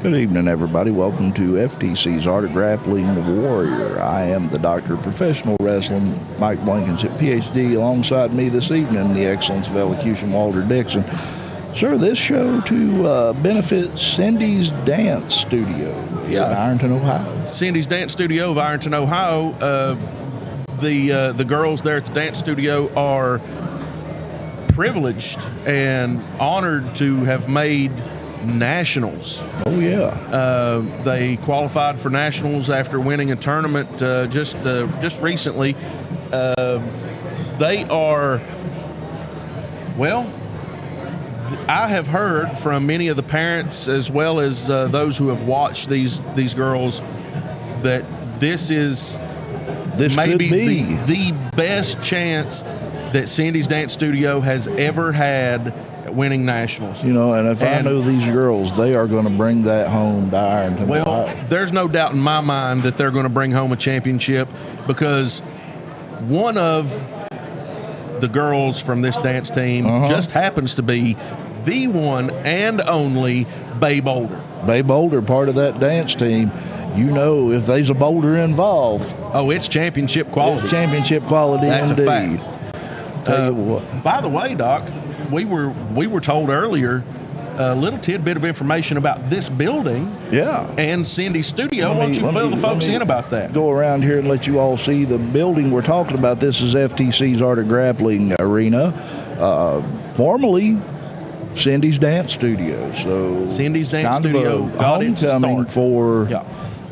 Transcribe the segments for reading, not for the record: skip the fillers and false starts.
Good evening, everybody. Welcome to FTC'S Art of Grappling the Warrior. I am the Doctor of Professional Wrestling, Mike Blankenship, PhD. Alongside me this evening, the Excellence of Elocution, Walter Dixon. Sir, this show to benefit Cyndi's Dance Studio in Ironton, Ohio. Cyndi's Dance Studio of Ironton, Ohio. The girls there at the dance studio are privileged and honored to have made nationals. Oh yeah. They qualified for nationals after winning a tournament just recently. They are, well, I have heard from many of the parents as well as those who have watched these girls that this maybe the best chance that Cyndi's Dance Studio has ever had at winning nationals. You know, and I know these girls, they are going to bring that home to Ironton. Well, there's no doubt in my mind that they're going to bring home a championship, because one of the girls from this dance team just happens to be the one and only Bay Boulder. Bay Boulder, part of that dance team. You know, if there's a Boulder involved, oh, it's championship quality. It's championship quality. That's indeed. A fact. By the way, Doc, we were told earlier a little tidbit of information about this building. Yeah. And Cyndi's studio. Why don't you fill the folks in about that? Go around here and let you all see the building we're talking about. This is FTC's Art of Grappling Arena, formerly Cyndi's Dance Studio. So Cyndi's Dance Studio got its homecoming start for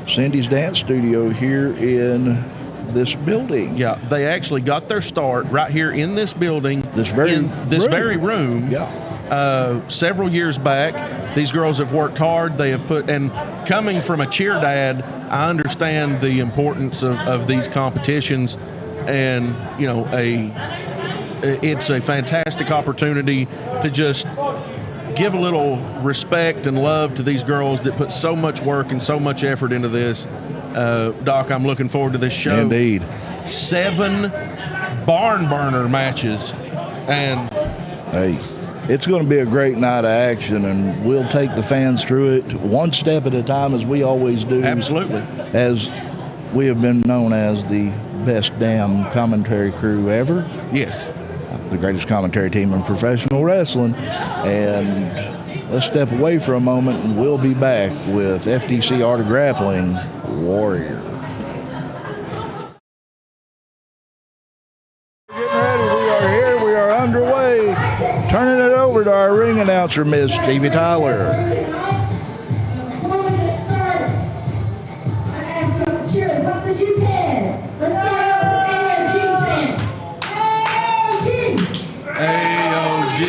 Cyndi's Dance Studio here in this building. Yeah, they actually got their start right here in this building. This very room. Yeah. Several years back. These girls have worked hard. They have put, and coming from a cheer dad, I understand the importance of these competitions, and you know, it's a fantastic opportunity to just give a little respect and love to these girls that put so much work and so much effort into this. Doc, I'm looking forward to this show. Indeed. 7 barn burner matches, and hey, it's going to be a great night of action, and we'll take the fans through it one step at a time, as we always do. Absolutely. As we have been known as the best damn commentary crew ever. Yes. The greatest commentary team in professional wrestling. And let's step away for a moment, and we'll be back with FTC Art of Grappling Warrior. Getting ready. We are here. We are underway. Turning it over to our ring announcer, Ms. Stevie Tyler. Cheer as loud as you can. Let's start off with AOG chant. AOG.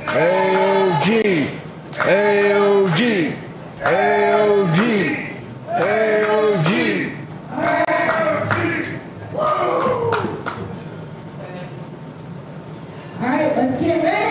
AOG. AOG. AOG. AOG. All right, let's get ready.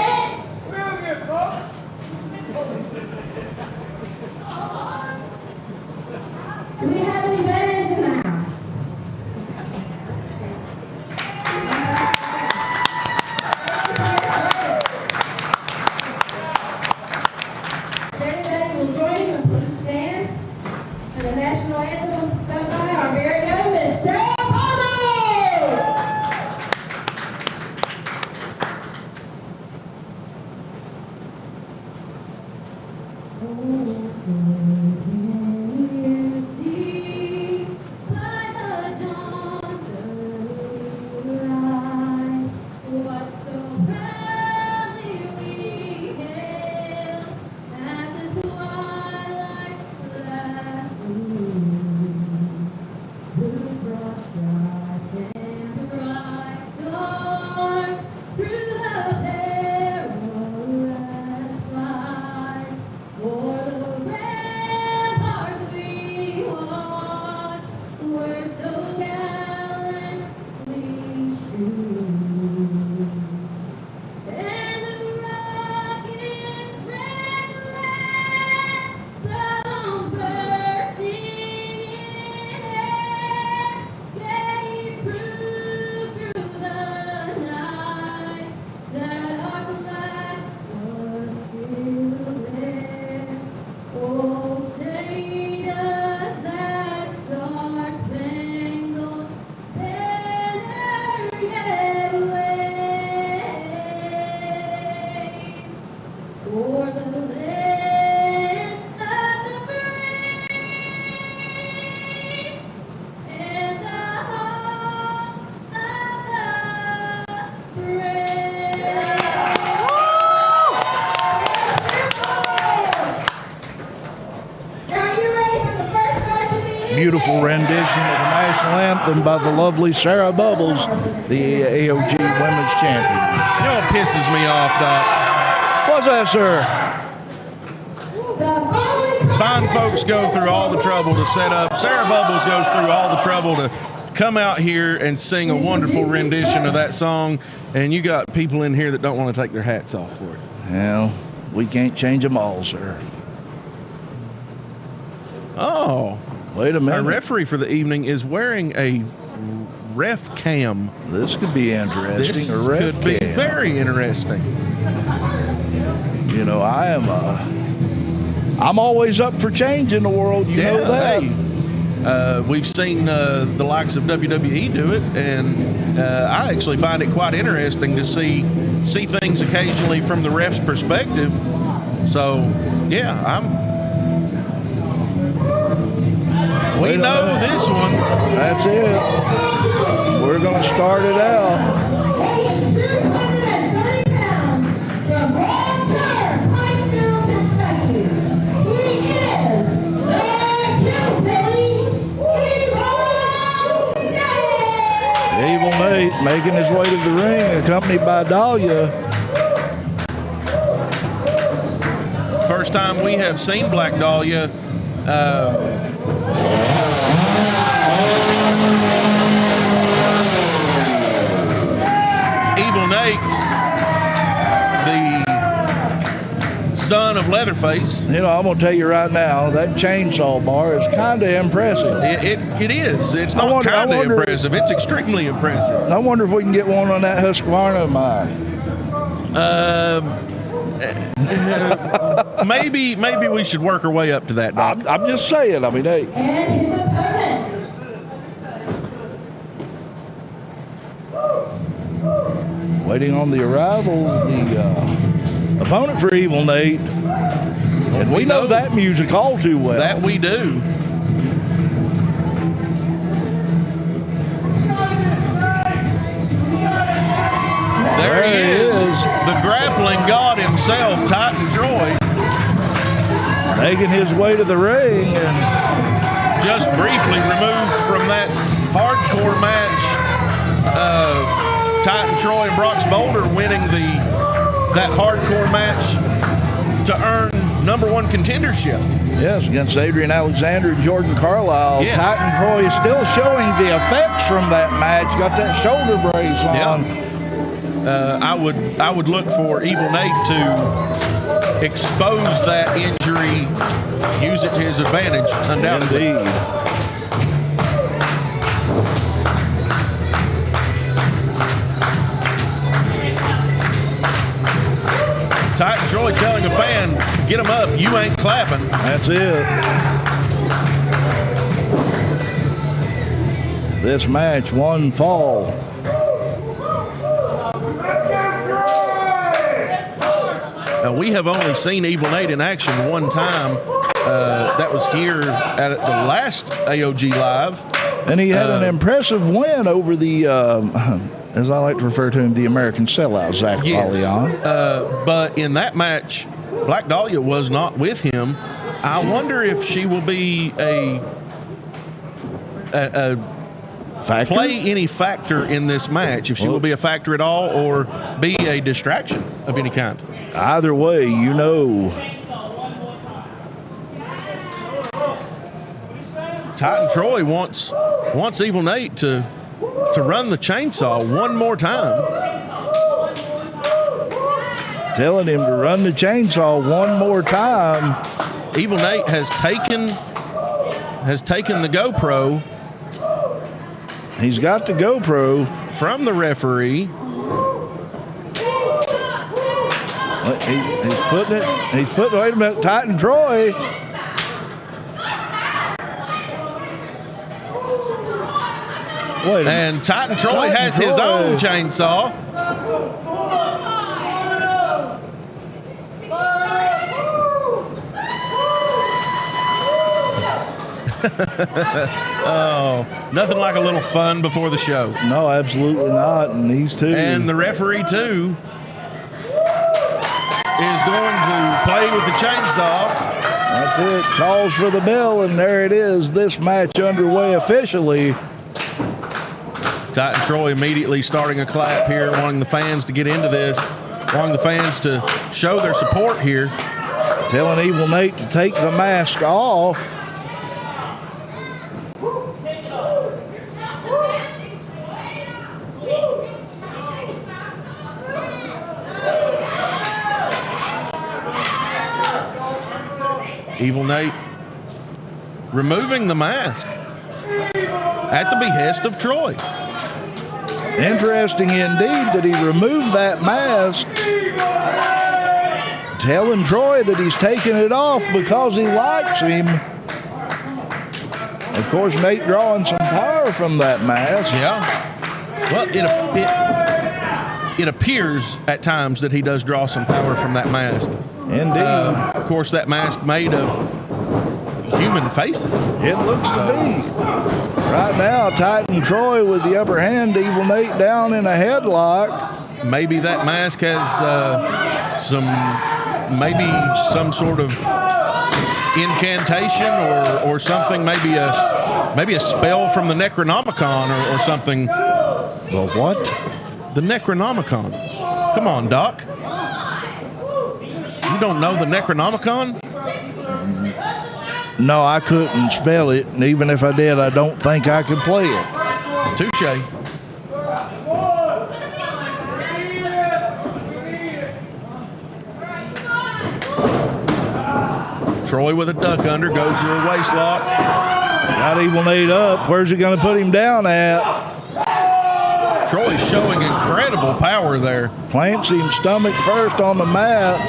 beautiful rendition of the national anthem by the lovely Sarah Bubbles, the AOG Women's Champion. You know what pisses me off, Doc? What's that, sir? Fine folks go through all the trouble to set up. Sarah Bubbles goes through all the trouble to come out here and sing a wonderful rendition of that song, and you got people in here that don't want to take their hats off for it. Well, we can't change them all, sir. Oh. Wait a minute. Our referee for the evening is wearing a ref cam. This could be interesting. This a ref could be cam. very interesting. You know, I'm always up for change in the world. You know that. Hey, we've seen the likes of WWE do it, and I actually find it quite interesting to see things occasionally from the ref's perspective. So, yeah, we know this one. That's it. We're going to start it out. Weighing 230 pounds from Boulder, Pikeville, Kentucky. He is the Hillbilly Evil Nate making his way to the ring, accompanied by Dahlia. First time we have seen Black Dahlia. Evil Nate, the son of Leatherface. You know, I'm going to tell you right now, that chainsaw bar is kind of impressive. It is. It's not kind of impressive. It's extremely impressive. I wonder if we can get one on that Husqvarna of mine. Maybe we should work our way up to that, Doc. I'm just saying. I mean, hey. And his opponent. Waiting on the arrival, the opponent for Evil Nate. And we know that music all too well. That we do. There he is. The grappling god himself, Titan Troy. Making his way to the ring and just briefly removed from that hardcore match. Titan Troy and Brox Boulder winning that hardcore match to earn #1 contendership. yes, against Adrian Alexander and Jordan Carlyle. Yes. Titan Troy is still showing the effects from that match. Got that shoulder brace on. I would look for Evil Nate to expose that injury, use it to his advantage, undoubtedly. Indeed. Titan Troy telling a fan, get him up, you ain't clapping. That's it. This match, one fall. We have only seen Evil Nate in action one time. That was here at the last AOG Live. And he had an impressive win over the, as I like to refer to him, the American sellout, Zach Paulion. But in that match, Black Dahlia was not with him. I wonder if she will be a play any factor in this match, if she will be a factor at all or be a distraction of any kind. Either way, you know. Titan Troy wants Evil Nate to run the chainsaw one more time. Telling him to run the chainsaw one more time. Evil Nate has taken the GoPro. He's got the GoPro from the referee. He's putting it. Wait a minute, Titan Troy. And Titan Troy has his own chainsaw. Oh, nothing like a little fun before the show. No, absolutely not. And these two. And the referee, too, is going to play with the chainsaw. That's it. Calls for the bell, and there it is. This match underway officially. Titan Troy immediately starting a clap here, wanting the fans to get into this, wanting the fans to show their support here. Telling Evil Nate to take the mask off. Evil Nate removing the mask at the behest of Troy. Interesting indeed that he removed that mask, telling Troy that he's taking it off because he likes him. Of course, Nate drawing some power from that mask. Yeah. Well, it appears at times that he does draw some power from that mask. Indeed. Of course, that mask made of human faces. It looks to be. Right now, Titan Troy with the upper hand, Evil Nate down in a headlock. Maybe that mask has some sort of incantation or something, maybe a spell from the Necronomicon or something. The what? The Necronomicon. Come on, Doc. You don't know the Necronomicon? No, I couldn't spell it, and even if I did, I don't think I could play it. Touche. Troy with a duck under, goes to a waist lock. Got Evil Nate up. Where's he going to put him down at? Troy's showing incredible power there. Plants him stomach first on the mat.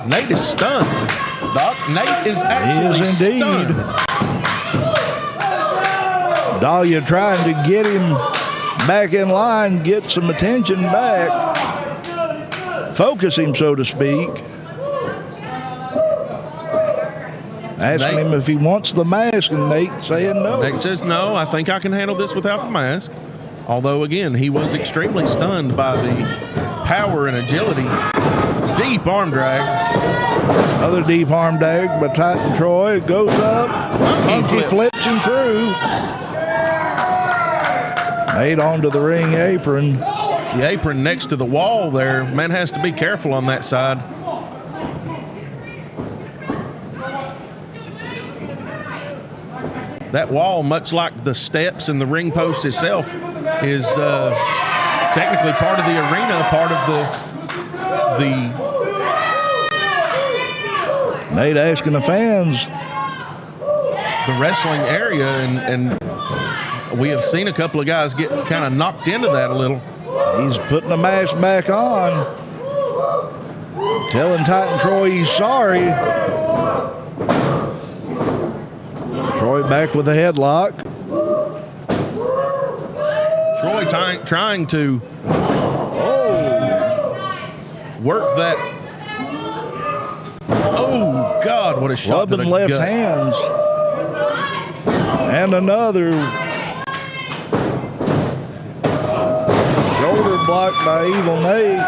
Nate is stunned. Doc, Nate is actually He is indeed. stunned. Dahlia trying to get him back in line, get some attention back. Focus him, so to speak. Asking him if he wants the mask, and Nate saying no. Nate says, no, I think I can handle this without the mask. Although, again, he was extremely stunned by the power and agility. Deep arm drag. Another deep arm drag by Titan Troy. Goes up. He flips him through. Nate onto the ring apron. The apron next to the wall there. Man has to be careful on that side. That wall, much like the steps and the ring post itself, is technically part of the arena, part of the Nate asking the fans. The wrestling area, and we have seen a couple of guys get kind of knocked into that a little. He's putting the mask back on. Telling Titan Troy he's sorry. Troy back with a headlock. Troy trying to work that. Oh, God, what a shot to the Clubbing left gut. hands. And another. Shoulder blocked by Evil Nate.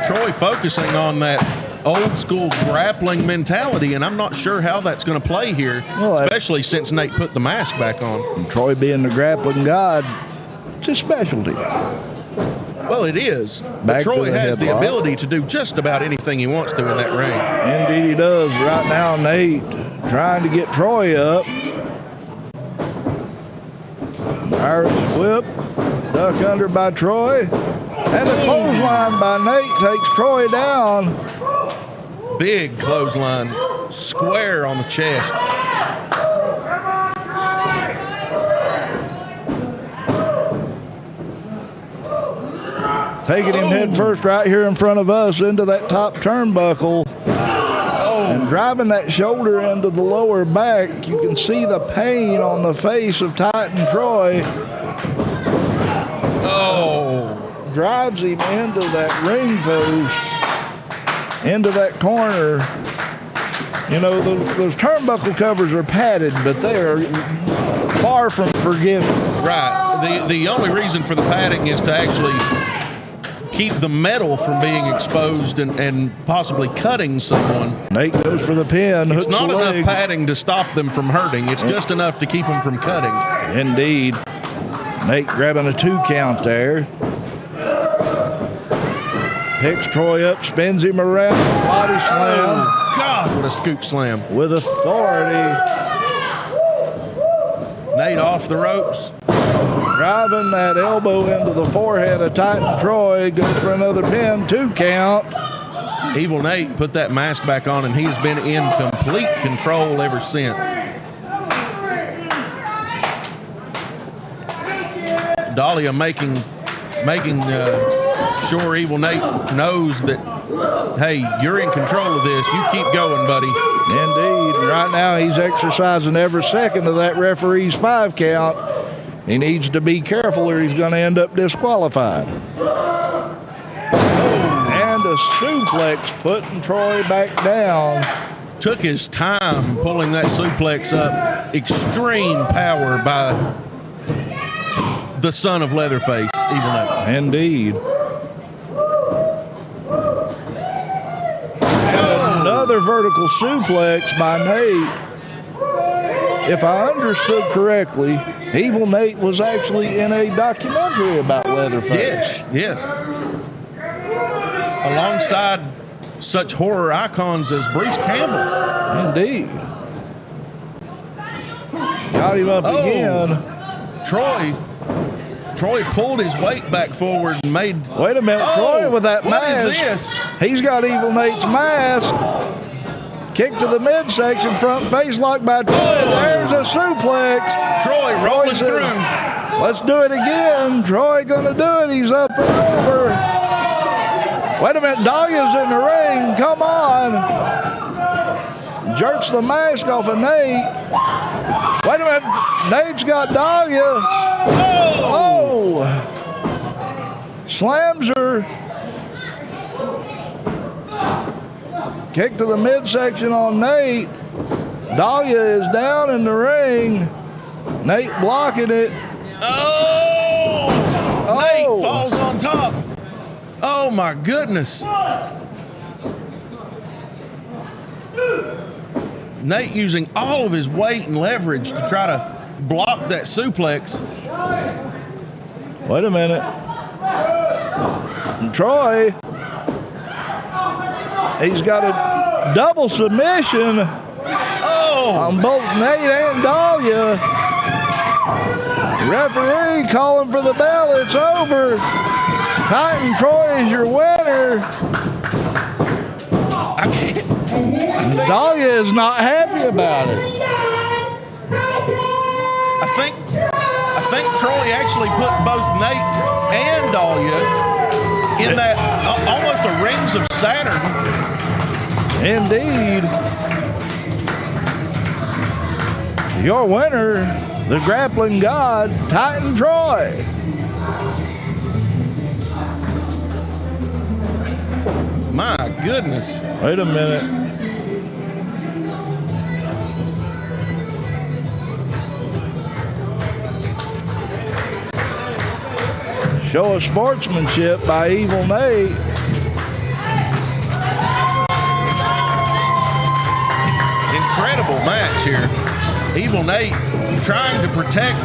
Troy focusing on that old school grappling mentality, and I'm not sure how that's going to play here, especially since Nate put the mask back on. And Troy being the grappling god, it's his specialty. Well, it is. But Troy has the ability to do just about anything he wants to in that ring. Indeed he does. Right now, Nate trying to get Troy up. Irish whip. Duck under by Troy. And a clothesline by Nate takes Troy down. Big clothesline. Square on the chest. Taking him head first right here in front of us into that top turnbuckle. And driving that shoulder into the lower back. You can see the pain on the face of Titan Troy. Drives him into that ring post, into that corner. You know, those turnbuckle covers are padded, but they are far from forgiving. Right. The only reason for the padding is to actually keep the metal from being exposed and possibly cutting someone. Nate goes for the pin. It's hooks not the enough leg. padding to stop them from hurting. It's just enough to keep them from cutting. Indeed. Nate grabbing a 2 count there. Picks Troy up, spins him around, body slam. Oh, God, what a scoop slam. With authority. Nate off the ropes. Driving that elbow into the forehead of Titan Troy. Goes for another pin, 2 count. Evil Nate put that mask back on, and he's been in complete control ever since. Dahlia making sure Evil Nate knows that, hey, you're in control of this. You keep going, buddy. Indeed. Right now he's exercising every second of that referee's 5 count. He needs to be careful or he's going to end up disqualified. And a suplex putting Troy back down. Took his time pulling that suplex up. Extreme power by the son of Leatherface, Evil Nate. Indeed. And another vertical suplex by Nate. If I understood correctly, Evil Nate was actually in a documentary about Leatherface. Yes. Alongside such horror icons as Bruce Campbell. Indeed. Got him up again. Troy pulled his weight back forward and made... Wait a minute, Troy with that mask. What is this? He's got Evil Nate's mask. Kick to the midsection, front face lock by Troy. There's a suplex. Troy rolling says, through. Let's do it again. Troy gonna do it. He's up and over. Wait a minute, Dahlia's in the ring. Come on. Jerks the mask off of Nate. Wait a minute, Nate's got Dahlia. Oh! Slams her. Kick to the midsection on Nate. Dahlia is down in the ring. Nate blocking it. Oh! Nate falls on top. Oh my goodness. Nate using all of his weight and leverage to try to block that suplex. Wait a minute. And Troy, he's got a double submission on both Nate and Dahlia. Referee calling for the bell. It's over. Titan Troy is your winner. I can't. Dahlia is not happy about it. I think Troy actually put both Nate and Dahlia in that almost a rings of Saturn. Indeed. Your winner, the grappling god, Titan Troy. My goodness. Wait a minute. Show of sportsmanship by Evil Nate. Incredible match here. Evil Nate trying to protect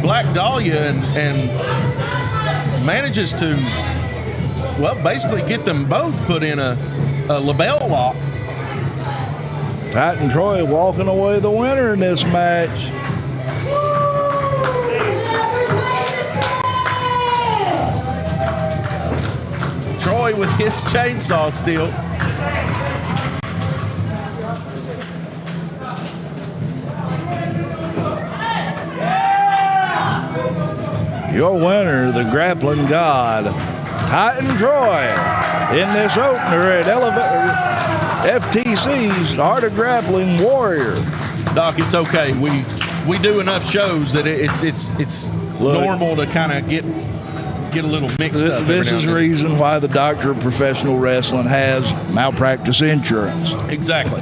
Black Dahlia and manages to, well, basically get them both put in a label lock. Titan Troy walking away the winner in this match. Troy with his chainsaw still. Your winner, the grappling god, Titan Troy, in this opener at FTC'S Art of Grappling Warrior. Doc, it's okay. We do enough shows that it's normal to kind of get a little mixed up. This is the reason why the Doctor of Professional Wrestling has malpractice insurance. Exactly.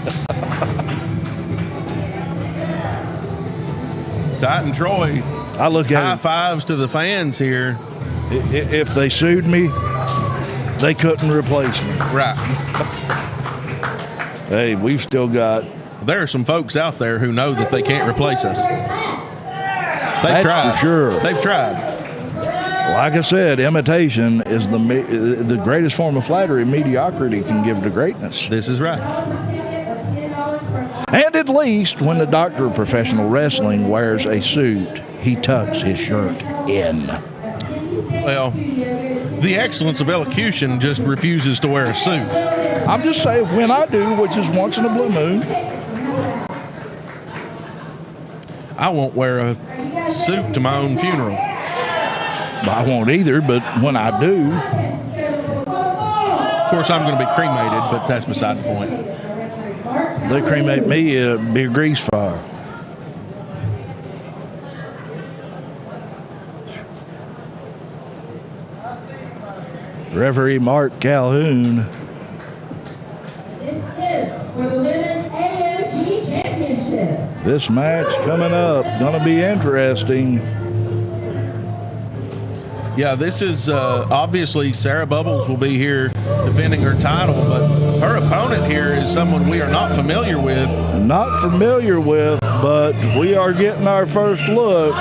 Titan Troy, I look high at fives to the fans here. it, if they sued me, they couldn't replace me. Right. Hey, we've still got. There are some folks out there who know that they can't replace us. They've That's tried. for sure. They've tried. Like I said, imitation is the greatest form of flattery mediocrity can give to greatness. This is right. And at least when the doctor of professional wrestling wears a suit, he tucks his shirt in. Well, the excellence of elocution just refuses to wear a suit. I'm just saying, when I do, which is once in a blue moon, I won't wear a suit to my own funeral. I won't either, but when I do. Of course, I'm going to be cremated, but that's beside the point. They cremate me, it'd be a grease fire. Referee Mark Calhoun. This is for the Women's AOG Championship. This match coming up, gonna be interesting. Yeah, this is obviously Sarah Bubbles will be here defending her title, but her opponent here is someone we are not familiar with. Not familiar with, but we are getting our first look.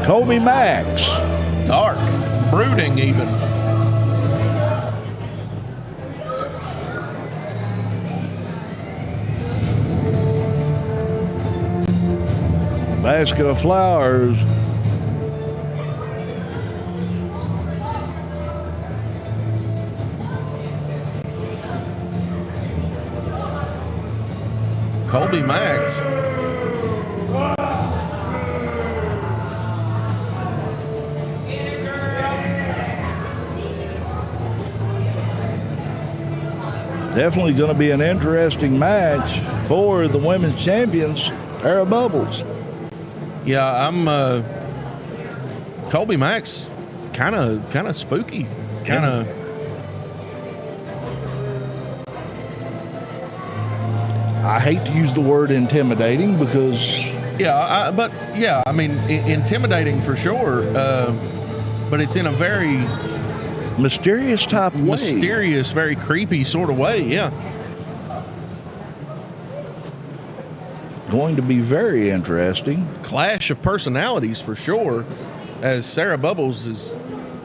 Kolbe Max. Dark, brooding even. Basket of flowers. Kolbe Max. Definitely going to be an interesting match for the women's champions, pair of Bubbles. Yeah, I'm Kolbe Max, kind of spooky, kind of. I hate to use the word intimidating because Yeah, I mean, intimidating for sure, but it's in a very mysterious type way. mysterious, very creepy sort of way. Yeah. Going to be very interesting. Clash of personalities for sure, as Sarah Bubbles is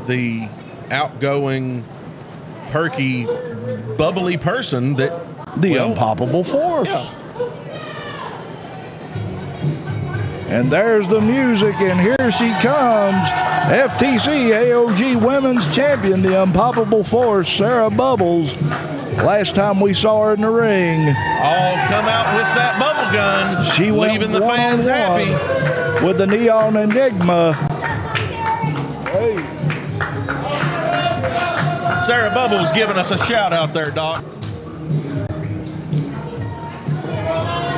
the outgoing, perky, bubbly person that The UnPoppable force. Yeah. And there's the music, and here she comes. FTC AOG Women's Champion, the UnPoppable force, Sarah Bubbles. Last time we saw her in the ring, All come out with that bubble gun, she went leaving the fans happy. one-on-one with the Neon Enigma. Hey. Sarah Bubbles giving us a shout out there, Doc.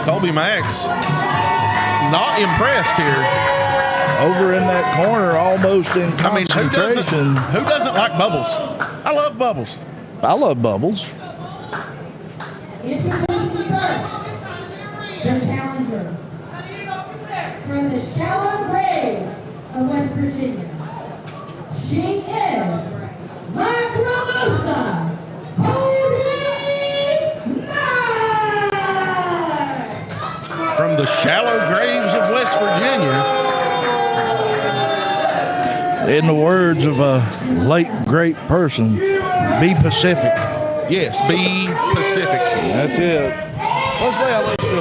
Kolbe Max, not impressed here. Over in that corner, almost in I mean, concentration. who doesn't like Bubbles? I love Bubbles. I love Bubbles. Introducing first, the challenger. From the shallow graves of West Virginia, she is La Gramosa, Kolbe Max. From the shallow graves of West Virginia. In the words of a late great person, be Pacific. Yes, be Pacific. That's it. Let's do it.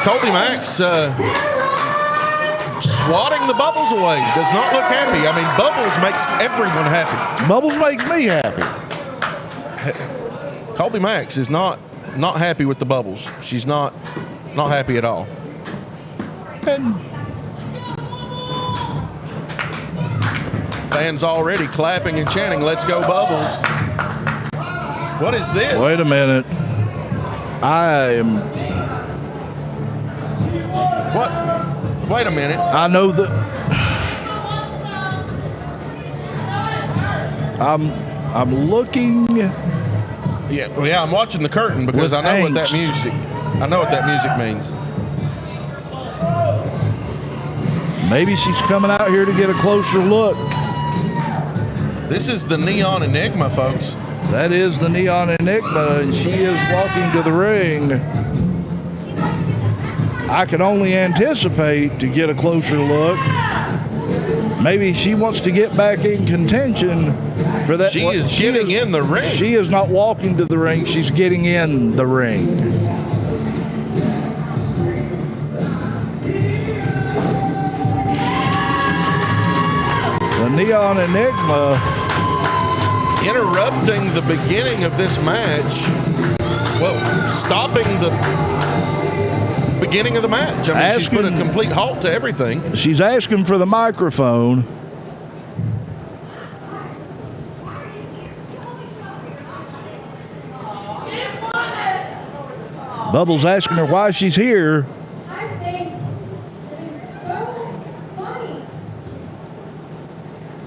Kolbe Max swatting the Bubbles away. Does not look happy. I mean, Bubbles makes everyone happy. Bubbles makes me happy. Kolbe Max is not happy with the Bubbles. She's not happy at all. And fans already clapping and chanting, "Let's go Bubbles." What is this? wait a minute. What? Wait a minute. I know that I'm looking Yeah, well, yeah, I'm watching the curtain because With I know what that angst. music. I know what that music means. Maybe she's coming out here to get a closer look. This is the Neon Enigma, folks. That is the Neon Enigma, and she is walking to the ring. I can only anticipate to get a closer look. Maybe she wants to get back in contention for that. She is getting in the ring. She is not walking to the ring. She's getting in the ring. The Neon Enigma interrupting the beginning of this match. Well, stopping the beginning of the match. I mean, she's put a complete halt to everything. She's asking for the microphone. Bubbles asking her why she's here. I think it is so funny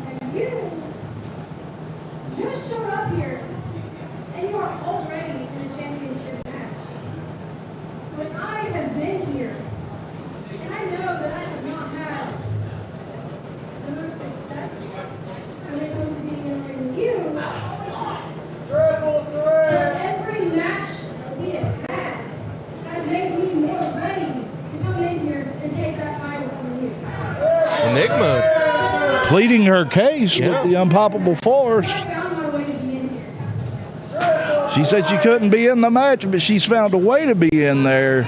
that you just showed up here and you are already in a championship match. When I have been here, and I know that I have not had the most success when it comes to getting in the ring with you, but every match that we have had has made me more ready to come in here and take that title from you. Enigma Pleading her case with the UnPoppable Force. I found my way to be in here. She said she couldn't be in the match, but she's found a way to be in there.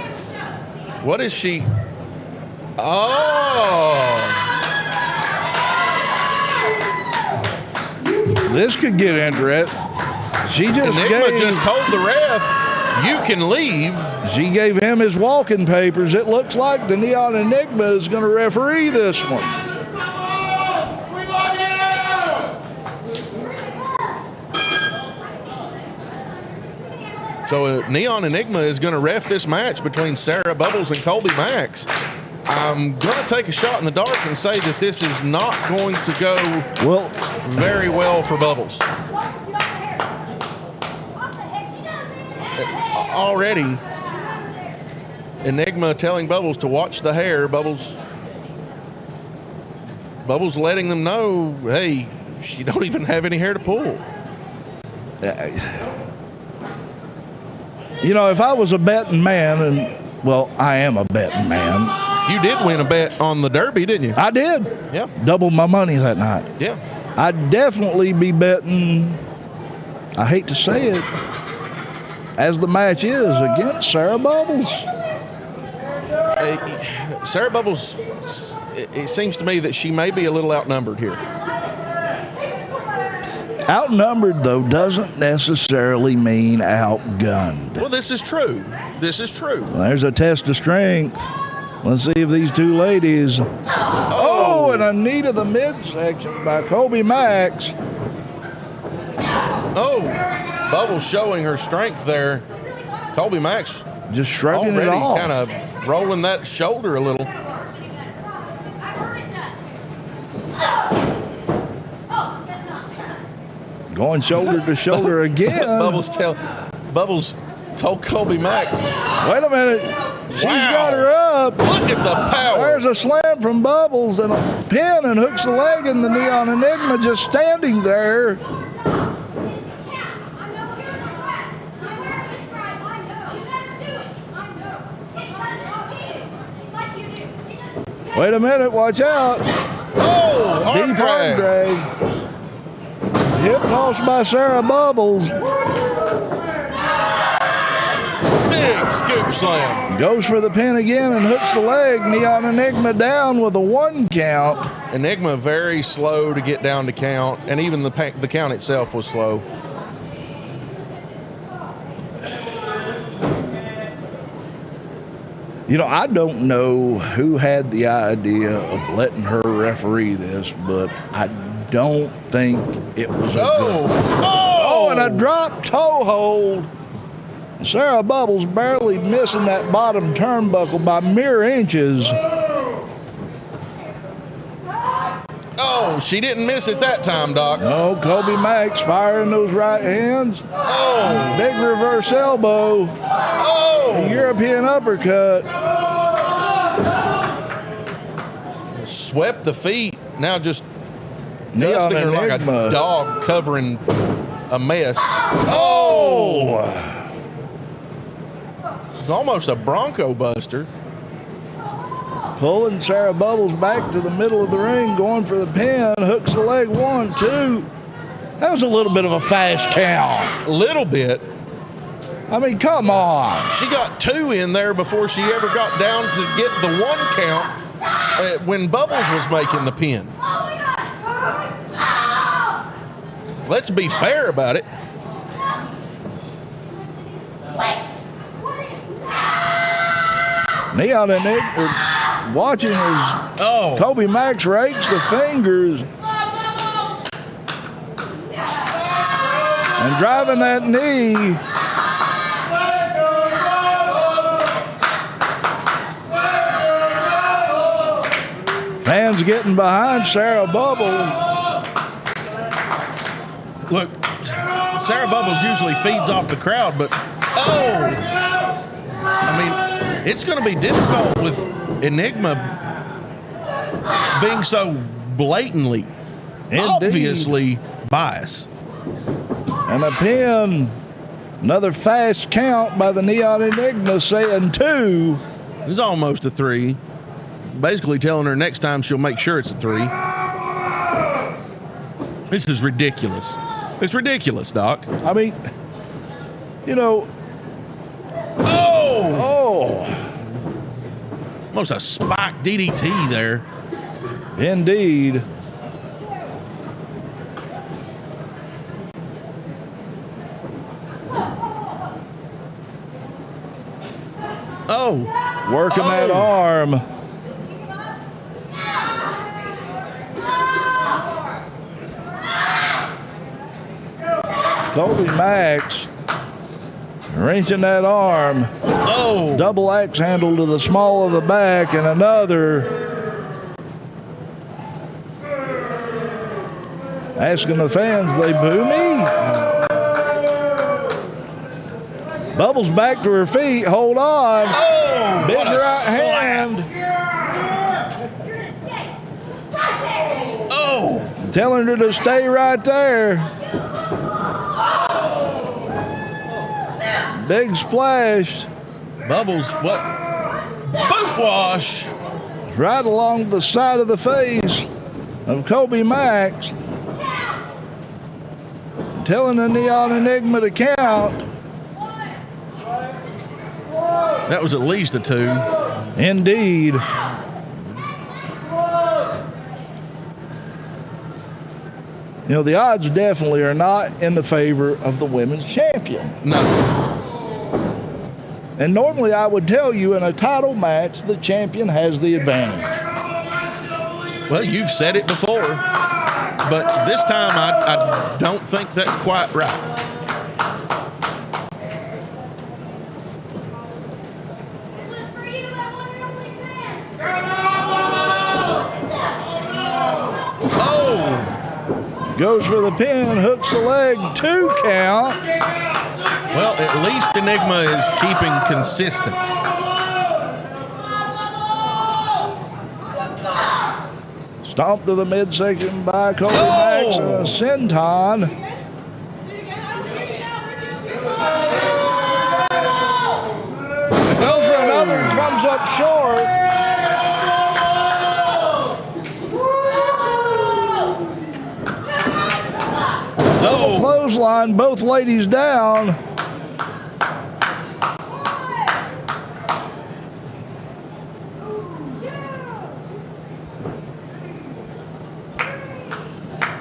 What is she? Oh, This could get interesting. She just Enigma just told the ref, you can leave. She gave him his walking papers. It looks like the Neon Enigma is going to referee this one. So Neon Enigma is going to ref this match between Sarah Bubbles and Kolbe Max. I'm going to take a shot in the dark and say that this is not going to go very well for Bubbles. Already, Enigma telling Bubbles to watch the hair. Bubbles letting them know, hey, she don't even have any hair to pull. You know, if I was a betting man, and well, I am a betting man. You did win a bet on the Derby, didn't you? I did. Yeah. Doubled my money that night. Yeah. I'd definitely be betting, I hate to say it, as the match is, against Sarah Bubbles. Sarah Bubbles, it seems to me that she may be a little outnumbered here. Outnumbered, though, doesn't necessarily mean outgunned. Well, this is true. This is true. Well, there's a test of strength. Let's see if these two ladies. Oh, and a knee to the midsection by Kolbe Max. Oh, Bubbles showing her strength there. Kolbe Max just shrugging it already off. Kind of rolling that shoulder a little. Going shoulder to shoulder again. Bubbles told Kolbe Max. Wait a minute. She's got her up. Look at the power. There's a slam from Bubbles and a pin and hooks the leg, and the Neon Enigma just standing there. Wait a minute, watch out. Oh, arm Deep drag. arm drag. Hip toss by Sarah Bubbles. Big scoop slam. Goes for the pin again and hooks the leg. Neon Enigma down with a 1 count. Enigma very slow to get down to count, and even the count itself was slow. You know, I don't know who had the idea of letting her referee this, but I don't think it was a good. Oh, and a drop toe hold. Sarah Bubbles barely missing that bottom turnbuckle by mere inches. Oh, Oh, she didn't miss it that time, Doc. No, Kolbe Max firing those right hands. Oh. Big reverse elbow. Oh. A European uppercut. Swept the feet. Now just Neon dusting her like a Enigma. dog covering a mess. Oh! It's almost a Bronco Buster. Pulling Sarah Bubbles back to the middle of the ring, going for the pin. Hooks the leg, 1, 2. That was a little bit of a fast count. A little bit. I mean, come on. She got 2 in there before she ever got down to get the 1 count when Bubbles was making the pin. Let's be fair about it. Neon and Nick are watching as Kolbe Max rakes the fingers and driving that knee. Fans getting behind Sarah Bubbles. Look, Sarah Bubbles usually feeds off the crowd, but I mean, it's going to be difficult with Enigma being so blatantly, obviously biased. And a pin, another fast count by the Neon Enigma, saying 2. It's almost a 3. Basically telling her next time she'll make sure it's a 3. This is ridiculous. It's ridiculous, Doc. I mean, you know. Almost a spike DDT there. Indeed. Working that arm. Kolbe Max wrenching that arm. Double axe handle to the small of the back, and another. Asking the fans, they boo me? Bubbles back to her feet. Hold on. Big right hand. Telling her to stay right there. Big splash. Bubbles, what? Boot wash. Right along the side of the face of Kolbe Max. Telling the Neon Enigma to count. That was at least a 2. Indeed. You know, the odds definitely are not in the favor of the women's champion. No. And normally I would tell you in a title match, the champion has the advantage. Well, you've said it before, but this time I don't think that's quite right. Goes for the pin, hooks the leg, 2 count. Well, at least Enigma is keeping consistent. Stomp to the midsection by Kolbe Max and a senton. Goes for another and comes up short. Double clothesline, both ladies down.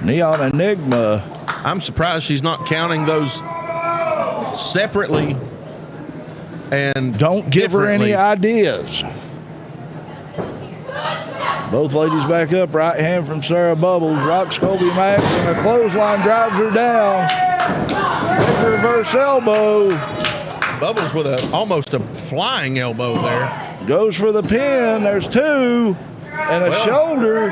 Neon Enigma. I'm surprised she's not counting those separately and don't give her any ideas. Both ladies back up, right hand from Sarah Bubbles, rocks Kolbe Max, and a clothesline drives her down. Big reverse elbow. Bubbles with almost a flying elbow there. Goes for the pin, there's 2. and a shoulder.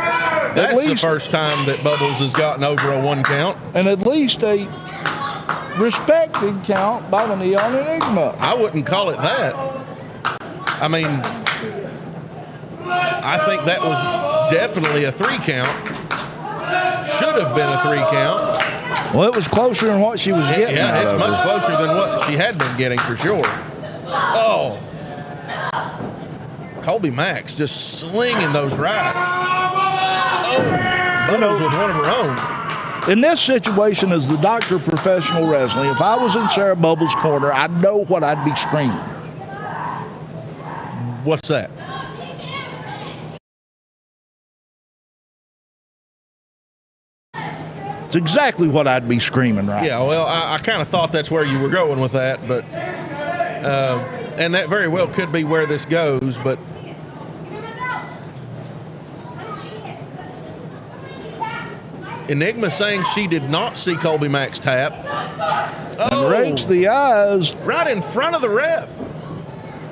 That's the first time that Bubbles has gotten over a 1 count. And at least a respected count by the Neon Enigma. I wouldn't call it that. I mean, I think that was definitely a 3 count. Should have been a 3 count. Well, it was closer than what she was getting. Yeah, it's much closer than what she had been getting for sure. Oh. Kolbe Max just slinging those rights. Oh, Bubbles with one of her own. In this situation, as the doctor of professional wrestling, if I was in Sarah Bubbles' corner, I know what I'd be screaming. What's that? It's exactly what I'd be screaming right Yeah, well, I kind of thought that's where you were going with that, but and that very well could be where this goes, but Enigma saying she did not see Kolbe Max tap. and rakes the eyes. Right in front of the ref.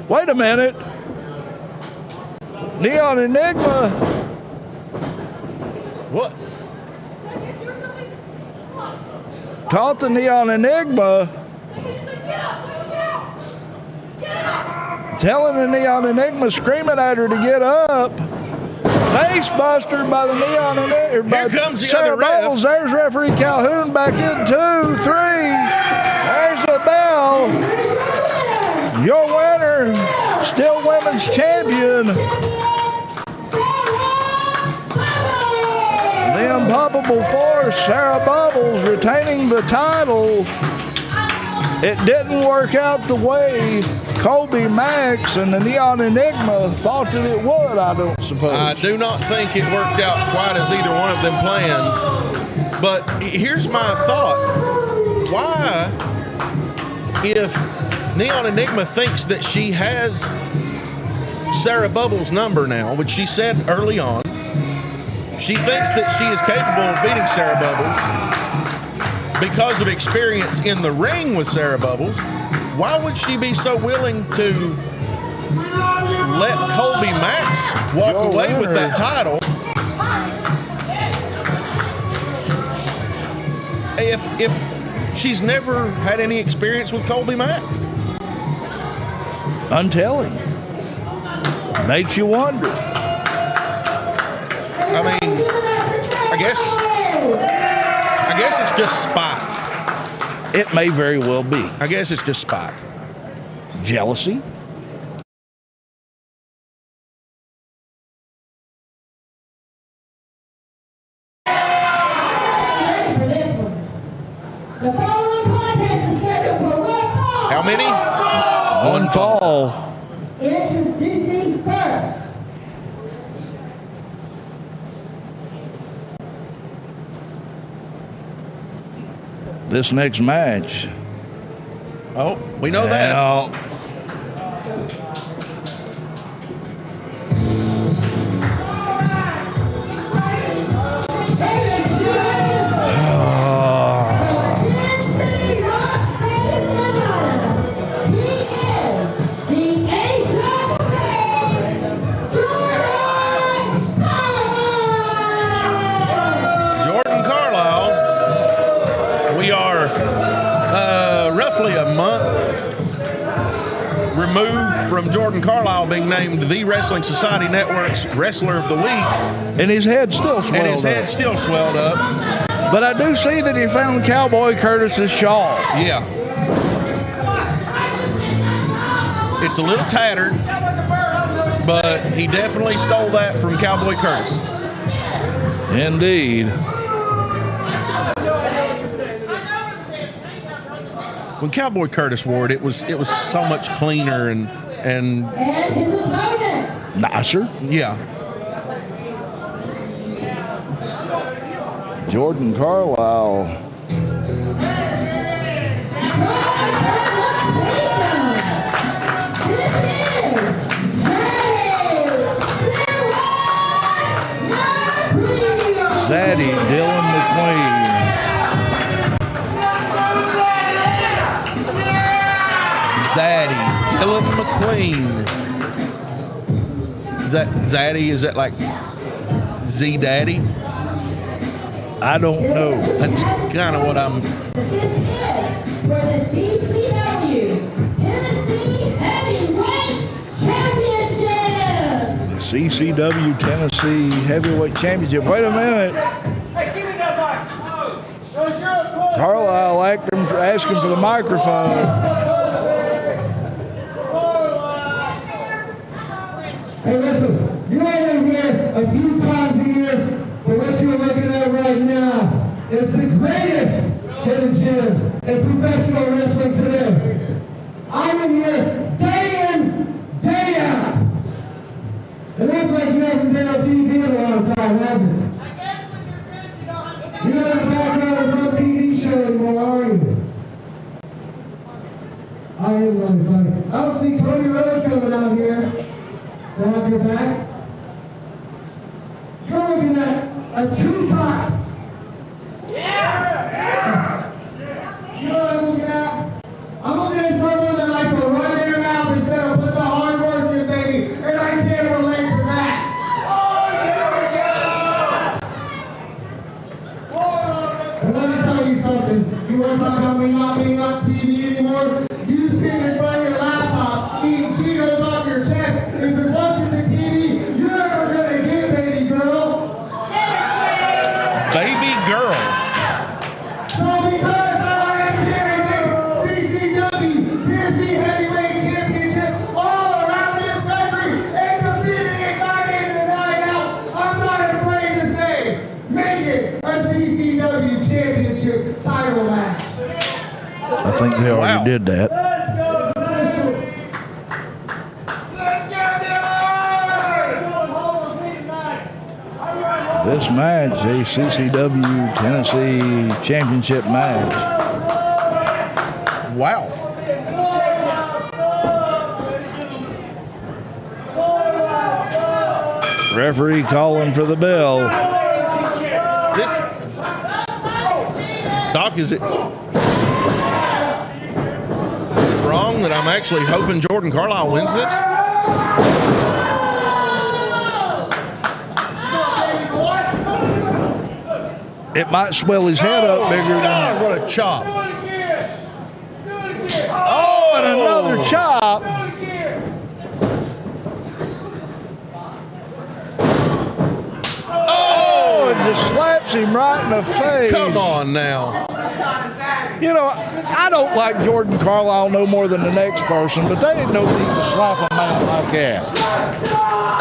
Wait a minute. Neon Enigma. What? Caught the Neon Enigma. Telling the Neon Enigma, screaming at her to get up. Face buster by the Neon Enigma. Here comes the Sarah other ref. Bubbles. There's referee Calhoun back in 2, 3. There's the bell. Your winner, still women's champion. The UnPoppable Force, Sarah Bubbles, retaining the title. It didn't work out the way Kolbe Max and the Neon Enigma thought that it would, I don't suppose. I do not think it worked out quite as either one of them planned. But here's my thought. Why, if Neon Enigma thinks that she has Sarah Bubbles' number now, which she said early on, she thinks that she is capable of beating Sarah Bubbles because of experience in the ring with Sarah Bubbles, why would she be so willing to let Kolbe Max walk away with that title if she's never had any experience with Kolbe Max? Untelling. Makes you wonder. I mean, I guess it's just spite. It may very well be. I guess it's just spite. Jealousy. How many? One fall. Introducing first. This next match. Oh, we know that. Jordan Carlyle. We are roughly a month removed from Jordan Carlyle being named the Wrestling Society Network's Wrestler of the Week. And his head still swelled And his head still swelled up. But I do see that he found Cowboy Curtis's shawl. Yeah. It's a little tattered, but he definitely stole that from Cowboy Curtis. Indeed. When Cowboy Curtis wore it, it was so much cleaner and his opponent. Nicer. yeah. Jordan Carlyle. Zaddy, Dillon, McQueen. Zaddy, Dillon McQueen. Is that Zaddy? Is that like Z-Daddy? I don't know. That's kind of what I'm. This is for the CCW Tennessee Heavyweight Championship. The CCW Tennessee Heavyweight Championship. Wait a minute. Hey, give me that mic. Carlyle asking for the microphone. Hey, listen, you only hear a few times a year, but what you're looking at right now is the greatest hidden gem in professional wrestling today. I'm in here day in, day out. It looks like you haven't been on TV in a long time, has it? You're not in the background of some TV show anymore, are you? I am really funny. I don't see Cody Rhodes coming out here. To have your back. You're looking at a two-time. Yeah! You know what I'm looking at? I'm looking at someone that likes to run their mouth instead of put the hard work in, baby, and I can't relate to that. And let me tell you something. You want to talk about me not being on TV anymore? You sitting in front of your laptop, eating Cheetos off your chest, is as much as the TV you're ever gonna get, baby girl. Baby girl. So because I am carrying this CCW Tennessee Heavyweight Championship all around this country and competing it night in and night out, I'm not afraid to say, make it a CCW Championship title match. I think they already did that. This match, a CCW Tennessee Championship match. Wow. Referee calling for the bell. This. Doc, is it wrong that I'm actually hoping Jordan Carlyle wins this? It might swell his head up bigger God, than. what a chop. Oh, and another chop. Oh, it just slaps him right in the face. Come on now. You know, I don't like Jordan Carlyle no more than the next person, but they ain't no need to slap a man like that.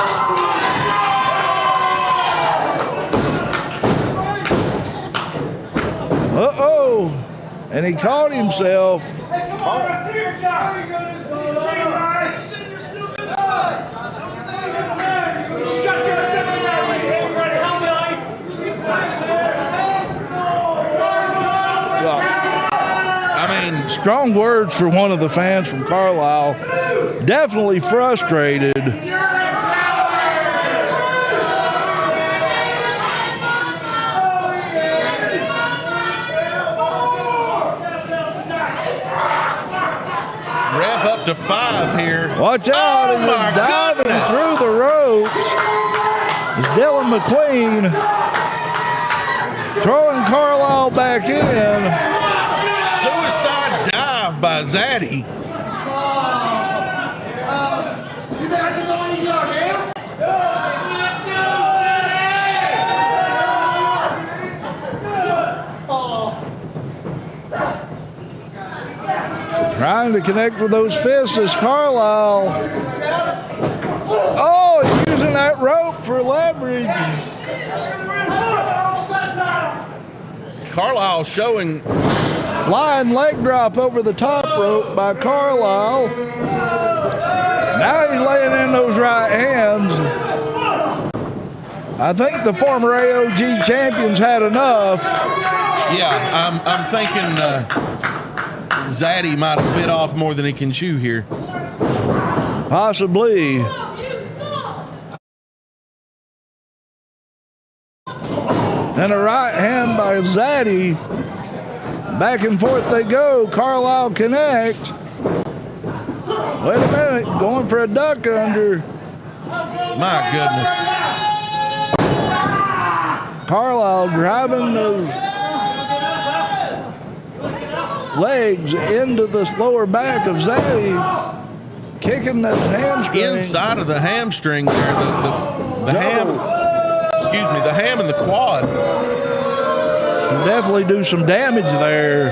Uh-oh. And he caught himself. Strong words for one of the fans from Carlyle. Definitely frustrated. Ref up to 5 here. Watch out, Oh, he's my diving goodness. through the ropes. It's Dillon McQueen throwing Carlyle back in. Suicide dive by Zaddy. You guys are going to your man? Trying to connect with those fists is Carlyle. Oh, he's using that rope for leverage. Carlyle showing. Flying leg drop over the top rope by Carlyle. Now he's laying in those right hands. I think the former AOG champions had enough. Yeah, I'm thinking Zaddy might have bit off more than he can chew here. Possibly. And a right hand by Zaddy. Back and forth they go. Carlyle connects. Wait a minute. Going for a duck under. My goodness. Carlyle driving those legs into the lower back of Zaddy, kicking that hamstring. Inside of the hamstring there, the ham, the ham and the quad. Can definitely do some damage there.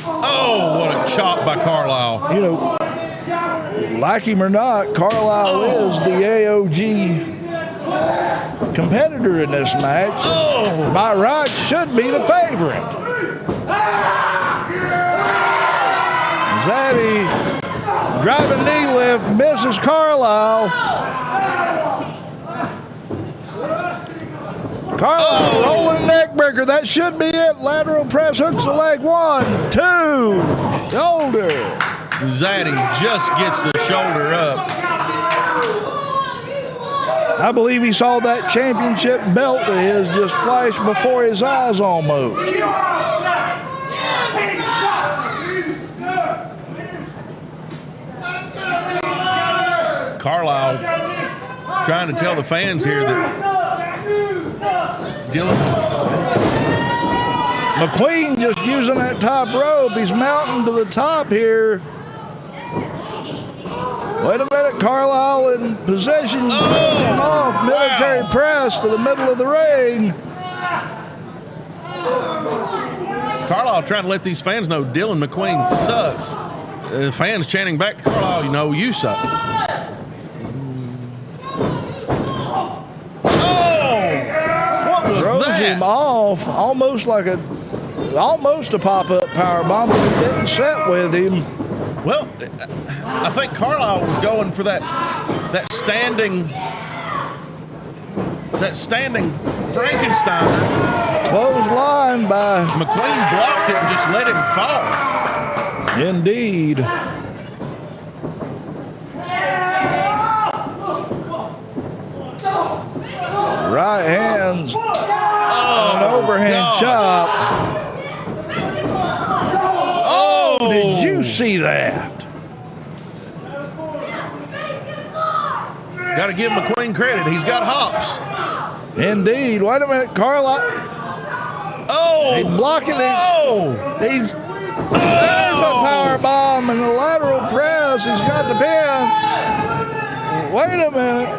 Oh, what a chop by Carlyle. You know, like him or not, Carlyle is the AOG competitor in this match. Oh. By right, should be the favorite. Zaddy driving knee lift, misses Carlyle. Carlyle rolling neck breaker. That should be it. Lateral press hooks the leg. 1, 2, shoulder. Zaddy just gets the shoulder up. I believe he saw that championship belt of his just flash before his eyes almost. Carlyle trying to tell the fans here that Dillon. McQueen just using that top rope. He's mounting to the top here. Wait a minute, Carlyle in possession. Him off. Military press to the middle of the ring. Carlyle trying to let these fans know Dillon McQueen sucks. Fans chanting back to Carlyle, you know, you suck. Throws him off, almost a pop-up powerbomb, but he didn't set with him. Well, I think Carlyle was going for that standing Frankensteiner. Clothesline by McQueen, blocked it and just let him fall. Indeed. Right hands. An overhand chop. Oh, did you see that? Got to give McQueen credit. He's got hops. Indeed. Wait a minute, Carlyle. Oh! He's blocking it. Oh! There's a power bomb and a lateral press. He's got the pin. Wait a minute.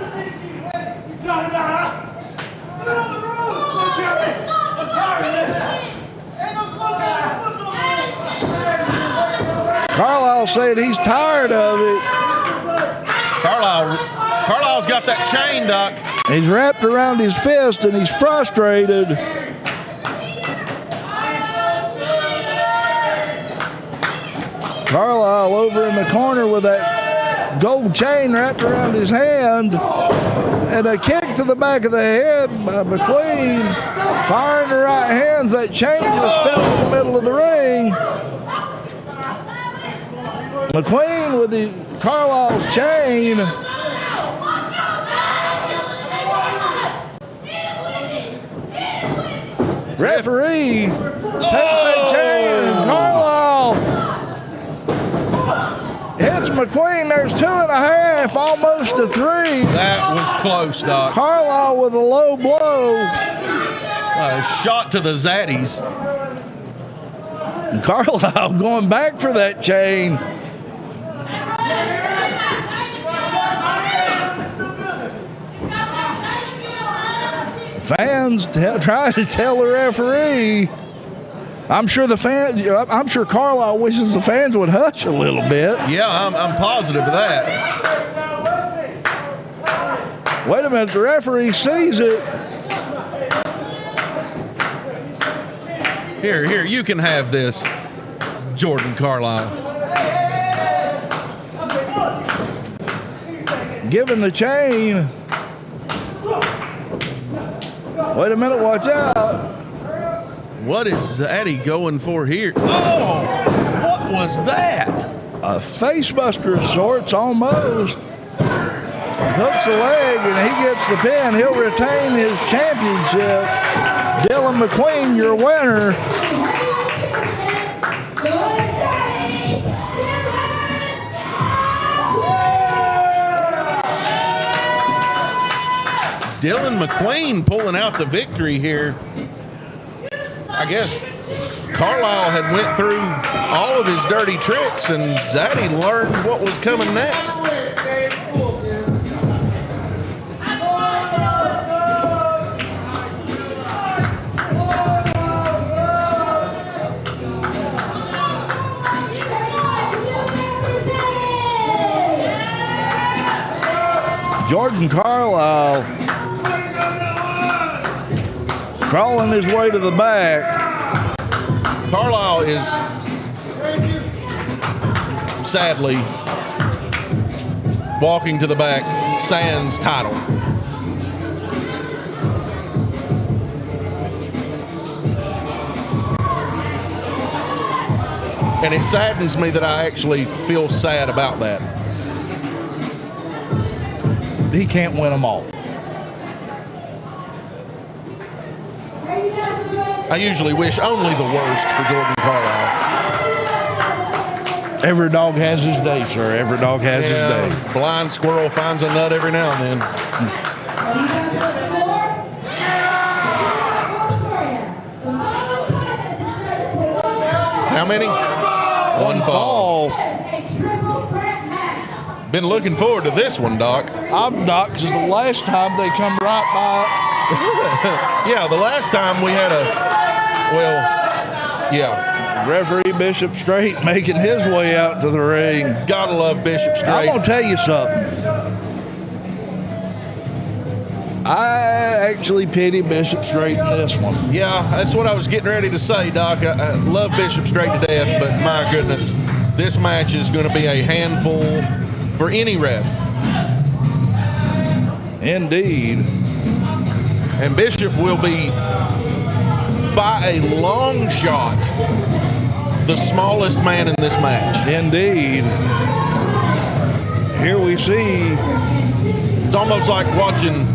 Carlyle said he's tired of it. Carlyle's got that chain, Doc. He's wrapped around his fist and he's frustrated. Carlyle over in the corner with that gold chain wrapped around his hand. And a kick to the back of the head by McQueen. Firing the right hands. That chain just fell in the middle of the ring. McQueen with Carlyle's chain. Referee takes that chain and Carlyle hits McQueen. There's 2.5, almost a 3. That was close, Doc. Carlyle with a low blow. Shot to the Zaddies. And Carlyle going back for that chain. Fans trying to tell the referee. I'm sure Carlyle wishes the fans would hush a little bit. Yeah, I'm positive of that. Wait a minute, the referee sees it. Here, you can have this, Jordan Carlyle. Given the chain. Wait a minute, watch out. What is Zaddy going for here? Oh, what was that? A face buster of sorts, almost. Hooks the leg and he gets the pin. He'll retain his championship. Dillon McQueen, your winner. Dillon McQueen pulling out the victory here. I guess Carlyle had went through all of his dirty tricks, and Zaddy learned what was coming next. Jordan Carlyle crawling his way to the back. Carlyle is sadly walking to the back, sans title. And it saddens me that I actually feel sad about that. He can't win them all. I usually wish only the worst for Jordan Carlyle. Every dog has his day, sir. Every dog has his day. Blind squirrel finds a nut every now and then. How many? One fall. Been looking forward to this one, Doc. I'm Doc, because the last time they come right by. Yeah, the last time we had Referee Bishop Strait making his way out to the ring. Gotta love Bishop Strait. I'm going to tell you something. I actually pity Bishop Strait in this one. Yeah, that's what I was getting ready to say, Doc. I love Bishop Strait to death, but my goodness, this match is going to be a handful for any ref. Indeed. And Bishop will be, by a long shot, the smallest man in this match. Indeed. Here we see. It's almost like watching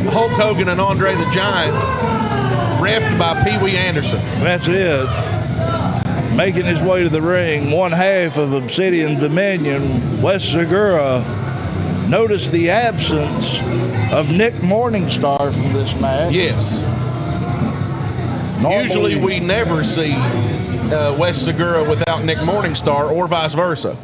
Hulk Hogan and Andre the Giant reffed by Pee Wee Anderson. That's it. Making his way to the ring, one half of Obsidian Dominion, Wes Segura. Notice the absence of Nick Morningstar from this match. Yes. Normally, usually we never see Wes Segura without Nick Morningstar, or vice versa.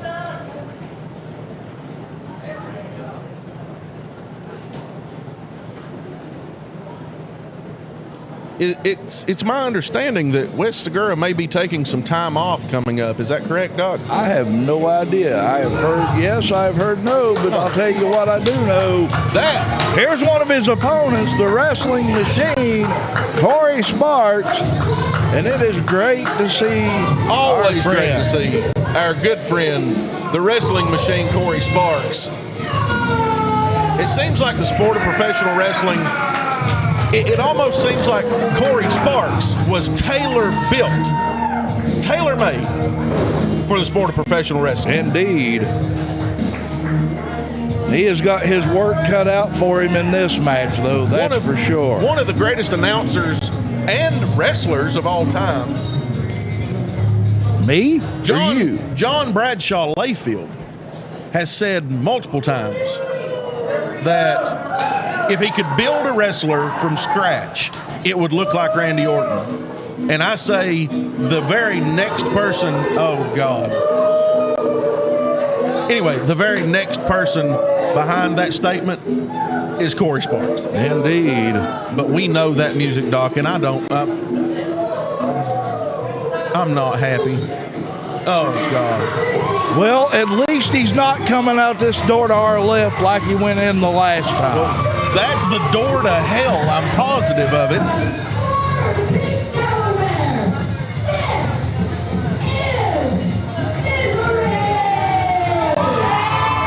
It's my understanding that Wes Segura may be taking some time off coming up. Is that correct, Doc? I have no idea. I have heard yes, I have heard no, but I'll tell you what I do know. That. Here's one of his opponents, the wrestling machine, Corey Sparks, and it is great to see. Always great to see our good friend, the wrestling machine, Corey Sparks. It seems like the sport of professional wrestling, it almost seems like Corey Sparks was tailor-built, tailor-made for the sport of professional wrestling. Indeed. He has got his work cut out for him in this match, though, that's for sure. One of the greatest announcers and wrestlers of all time. Me or you? John Bradshaw Layfield has said multiple times that if he could build a wrestler from scratch, it would look like Randy Orton. And I say the very next person, oh God. Anyway, the very next person behind that statement is Corey Sparks. Indeed. But we know that music, Doc, and I don't. I'm not happy. Oh, God. Well, at least he's not coming out this door to our left like he went in the last time. Well, that's the door to hell. I'm positive of it.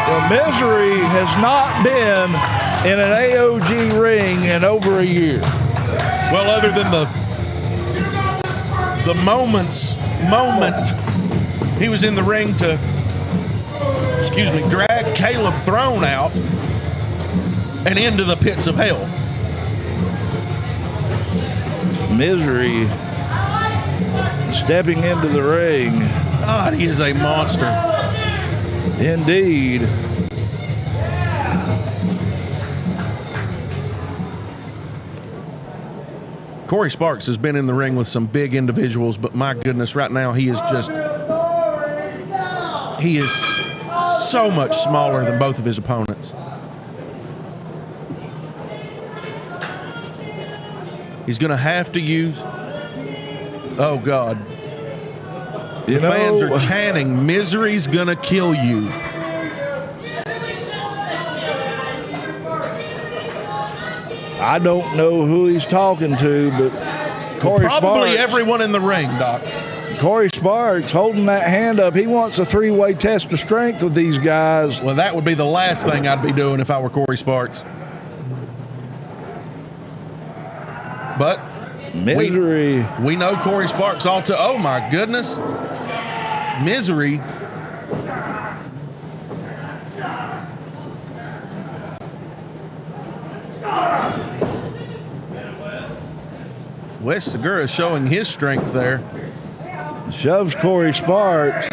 The Misery has not been in an AOG ring in over a year. Well, other than the moment he was in the ring to, drag Caleb Thorne out and into the pits of hell. Misery stepping into the ring. God, he is a monster. Indeed. Corey Sparks has been in the ring with some big individuals, but my goodness, right now he is so much smaller than both of his opponents. He's going to have to use, oh God. The fans are chanting, "Misery's going to kill you." I don't know who he's talking to, but Corey Probably Sparks, everyone in the ring, Doc. Corey Sparks holding that hand up. He wants a three-way test of strength with these guys. Well, that would be the last thing I'd be doing if I were Corey Sparks. But Misery. we know Corey Sparks all too. Oh my goodness. Misery. Wes Segura showing his strength there. Shoves Corey Sparks.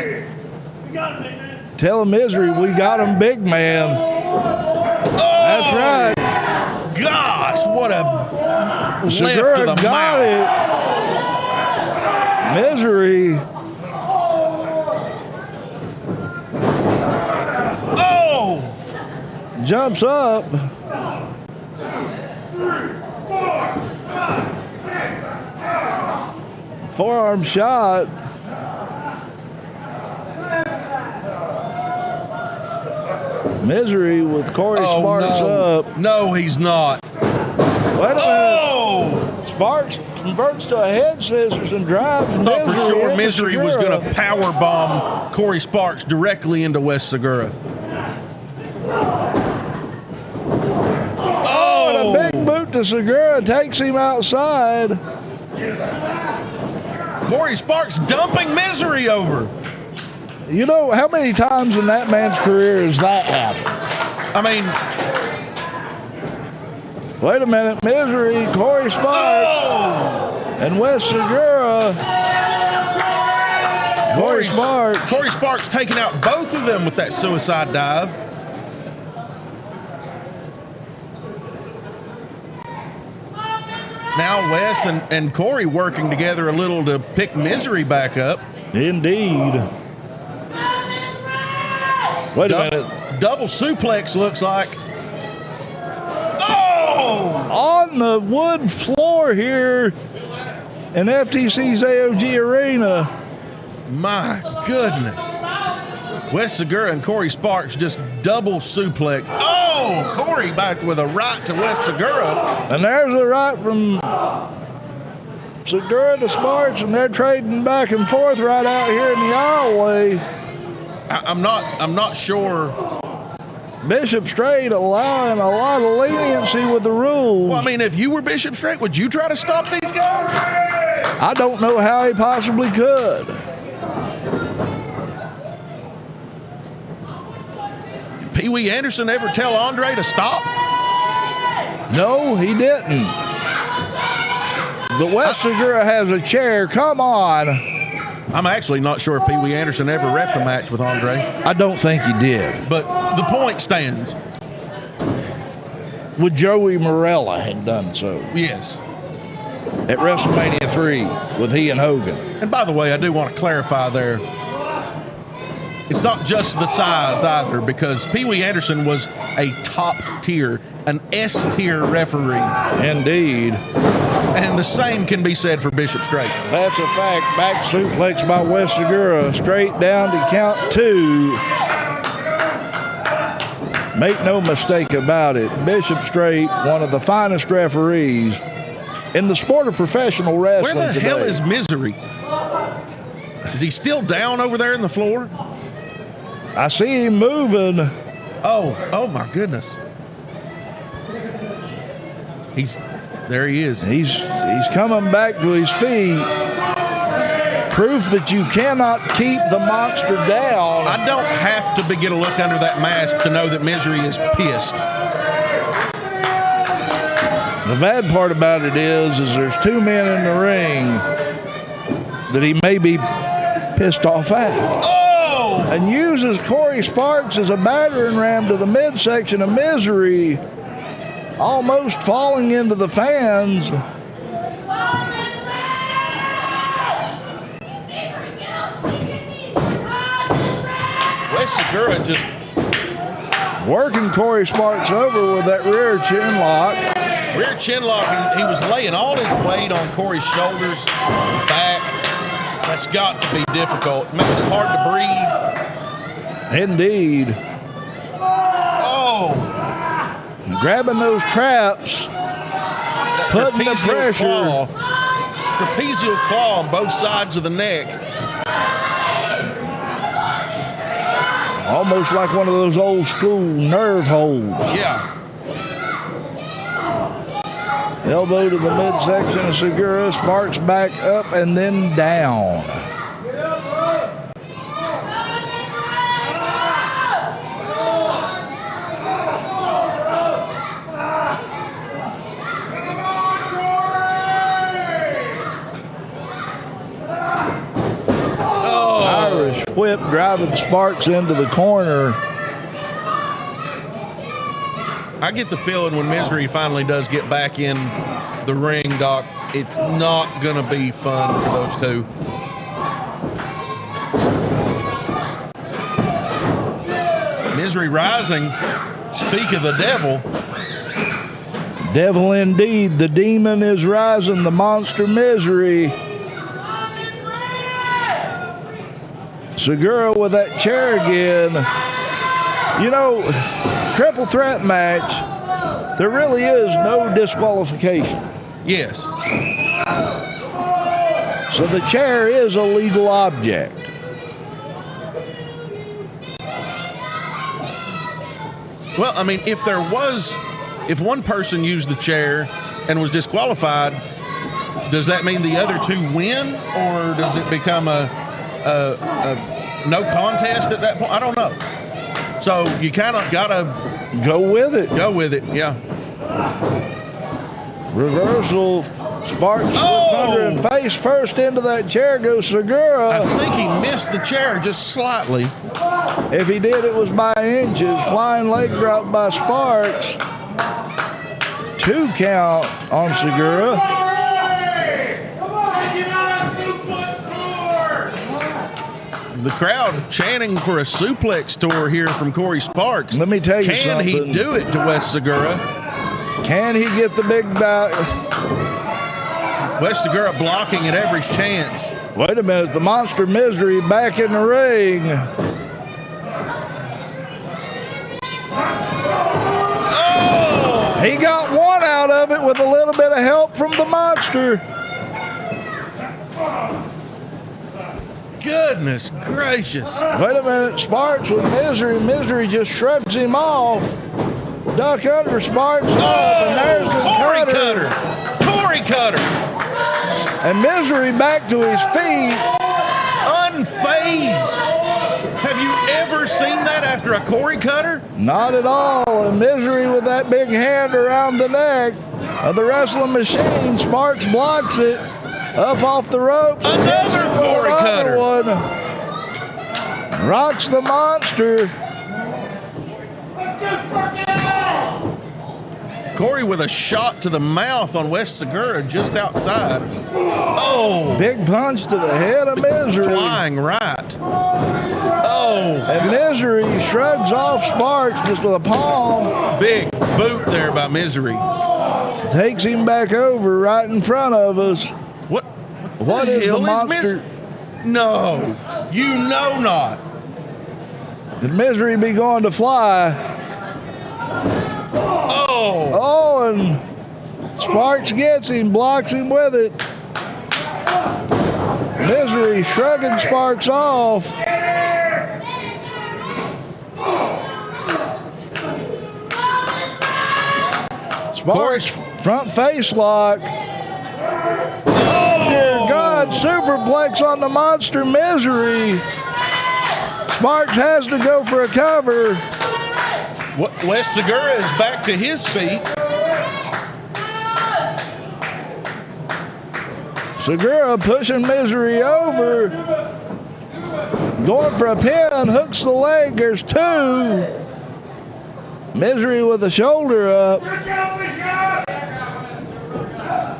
Tell him, Misery, we got him, big man. That's right. Gosh, what a Segura left to the got mouth. it. Misery. Oh! Jumps up. Forearm shot. Misery with Corey Sparks up. No, he's not. Wait a minute. Sparks converts to a head scissors and drives I thought for sure Misery was going to power bomb Corey Sparks directly into Wes Segura. Oh, and a big boot to Segura takes him outside. Corey Sparks dumping Misery over. You know, how many times in that man's career has that happened? I mean, wait a minute. Misery, Corey Sparks, and Wes Segura. Corey Sparks taking out both of them with that suicide dive. Now Wes and Corey working together a little to pick Misery back up. Indeed. Wait a minute. Double suplex looks like. Oh! On the wood floor here in FTC's AOG Arena. My goodness. Wes Segura and Corey Sparks just double suplex. Oh! Corey back with a right to Wes Segura. And there's a right from Segura to Sparks, and they're trading back and forth right out here in the aisleway. I'm not sure. Bishop Strait allowing a lot of leniency with the rules. Well, I mean, if you were Bishop Strait, would you try to stop these guys? I don't know how he possibly could. Did Pee Wee Anderson ever tell Andre to stop? No, he didn't. But Wes Segura has a chair. Come on. I'm actually not sure if Pee Wee Anderson ever reffed a match with Andre. I don't think he did. But the point stands. Would Joey Morella had done so Yes. at WrestleMania 3 with he and Hogan. And by the way, I do want to clarify there. It's not just the size either, because Pee Wee Anderson was a top tier, an S tier referee. Indeed. And the same can be said for Bishop Strait. That's a fact. Back suplex by Wes Segura. Straight down to count 2. Make no mistake about it. Bishop Strait, one of the finest referees in the sport of professional wrestling. Where the hell today. is Misery? Is he still down over there in the floor? I see him moving. Oh my goodness. There he is. He's coming back to his feet. Proof that you cannot keep the monster down. I don't have to get a look under that mask to know that Misery is pissed. The bad part about it is there's 2 men in the ring that he may be pissed off at. Oh! And uses Corey Sparks as a battering ram to the midsection of Misery, almost falling into the fans. West Segura just working Corey Sparks over with that rear chin lock. rear chin lock, and he was laying all his weight on Corey's shoulders, back. That's got to be difficult. Makes it hard to breathe. Indeed. Oh, Grabbing those traps, that putting the pressure. Trapezial claw on both sides of the neck. Almost like one of those old school nerve holds. Yeah. Elbow to the midsection of Segura. Sparks back up and then down. Irish whip driving Sparks into the corner. I get the feeling when Misery finally does get back in the ring, Doc, it's not going to be fun for those two. Misery rising. Speak of the devil. Devil indeed. The demon is rising. The monster Misery. Segura with that chair again. You know, triple threat match, there really is no disqualification. Yes. So the chair is a legal object. Well, I mean, if one person used the chair and was disqualified, does that mean the other two win, or does it become a no contest at that point? I don't know. So you kind of gotta Go with it. go with it. Yeah. Reversal. Sparks flips under and face first into that chair goes Segura. I think he missed the chair just slightly. If he did, it was by inches. Flying leg drop by Sparks. 2 count on Segura. The crowd chanting for a suplex tour here from Corey Sparks. Let me tell you Can something. he do it to West Segura? Can he get the big back? West Segura blocking at every chance. Wait a minute, the monster Misery back in the ring. Oh! He got one out of it with a little bit of help from the monster. Goodness gracious. Wait a minute, Sparks with Misery. Misery just shrugs him off. Duck under Sparks off, and there's the Corey cutter. Corey cutter. And Misery back to his feet. Unfazed. Have you ever seen that after a Corey cutter? Not at all. And Misery with that big hand around the neck of the wrestling machine. Sparks blocks it. Up off the ropes. Another Corey cutter. One. Rocks the monster. Corey with a shot to the mouth on West Segura just outside. Oh. Big punch to the head of Misery. Flying right. Oh. And Misery shrugs off Sparks just with a palm. Big boot there by Misery. Takes him back over right in front of us. What is the monster? No, you know not. Could Misery be going to fly? Oh. Oh, and Sparks gets him, blocks him with it. Misery shrugging Sparks off. Sparks front face lock. God, superplex on the monster Misery. Sparks has to go for a cover. West Segura is back to his feet. Segura pushing Misery over. Going for a pin, hooks the leg. There's 2. Misery with the shoulder up.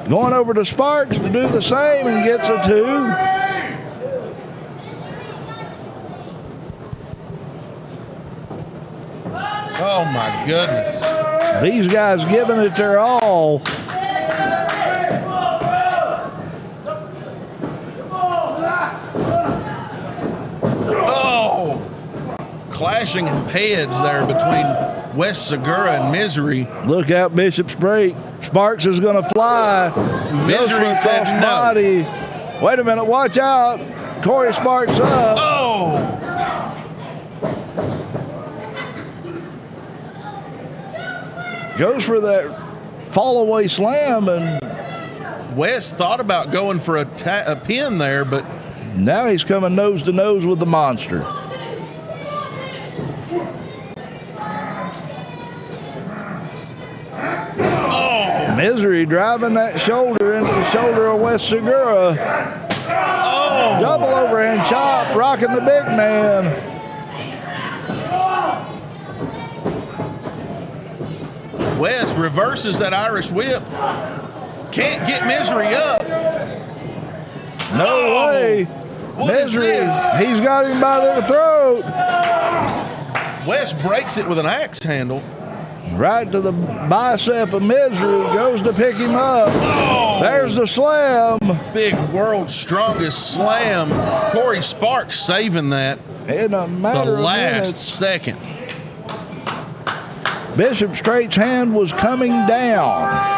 Going over to Sparks to do the same and gets a 2. Oh, my goodness. These guys giving it their all. Oh, clashing heads there between West Segura and Misery. Look out, Bishop's break. Sparks is going to fly. Misery said no. Body. Wait a minute, watch out. Corey Sparks up. Oh! Goes for that fall away slam, and West thought about going for a pin there, but now he's coming nose to nose with the monster. oh! Misery driving that shoulder into the shoulder of West Segura. Oh! Double overhand chop, rocking the big man. West reverses that Irish whip. Can't get Misery up. No way. What is Misery, this? he's got him by the throat. West breaks it with an axe handle. Right to the bicep of Misery, goes to pick him up. Oh! There's the slam. Big world's strongest slam. Corey Sparks saving that In a the matter of last minutes. second. Bishop Straight's hand was coming down.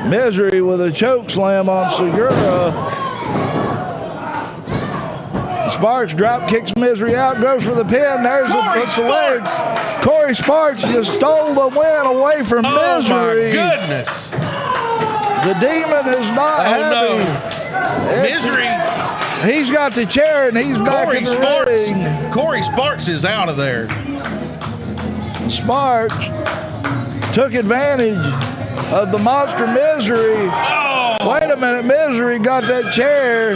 Misery with a choke slam on Segura. Sparks drop kicks Misery out, goes for the pin. There's the legs. Corey Sparks just stole the win away from Misery. Oh my goodness. The demon is not happy. No. Misery. He's got the chair and he's back in the ring. Corey Sparks is out of there. Sparks took advantage of the monster Misery. Oh. Wait a minute, Misery got that chair.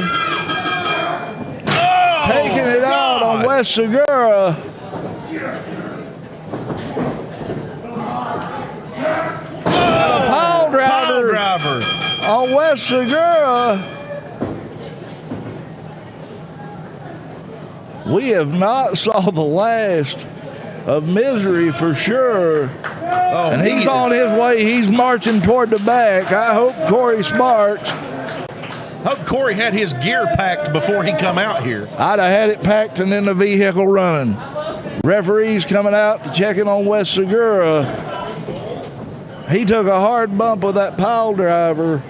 Oh, Taking it out on West Segura. Oh, pile driver. driver. On West Segura. We have not saw the last of Misery for sure. Oh, And he's on his way. He's marching toward the back. I hope Corey Sparks. Hope Corey had his gear packed before he come out here. I'd have had it packed and in the vehicle running. Referees coming out to check in on West Segura. He took a hard bump with that pile driver.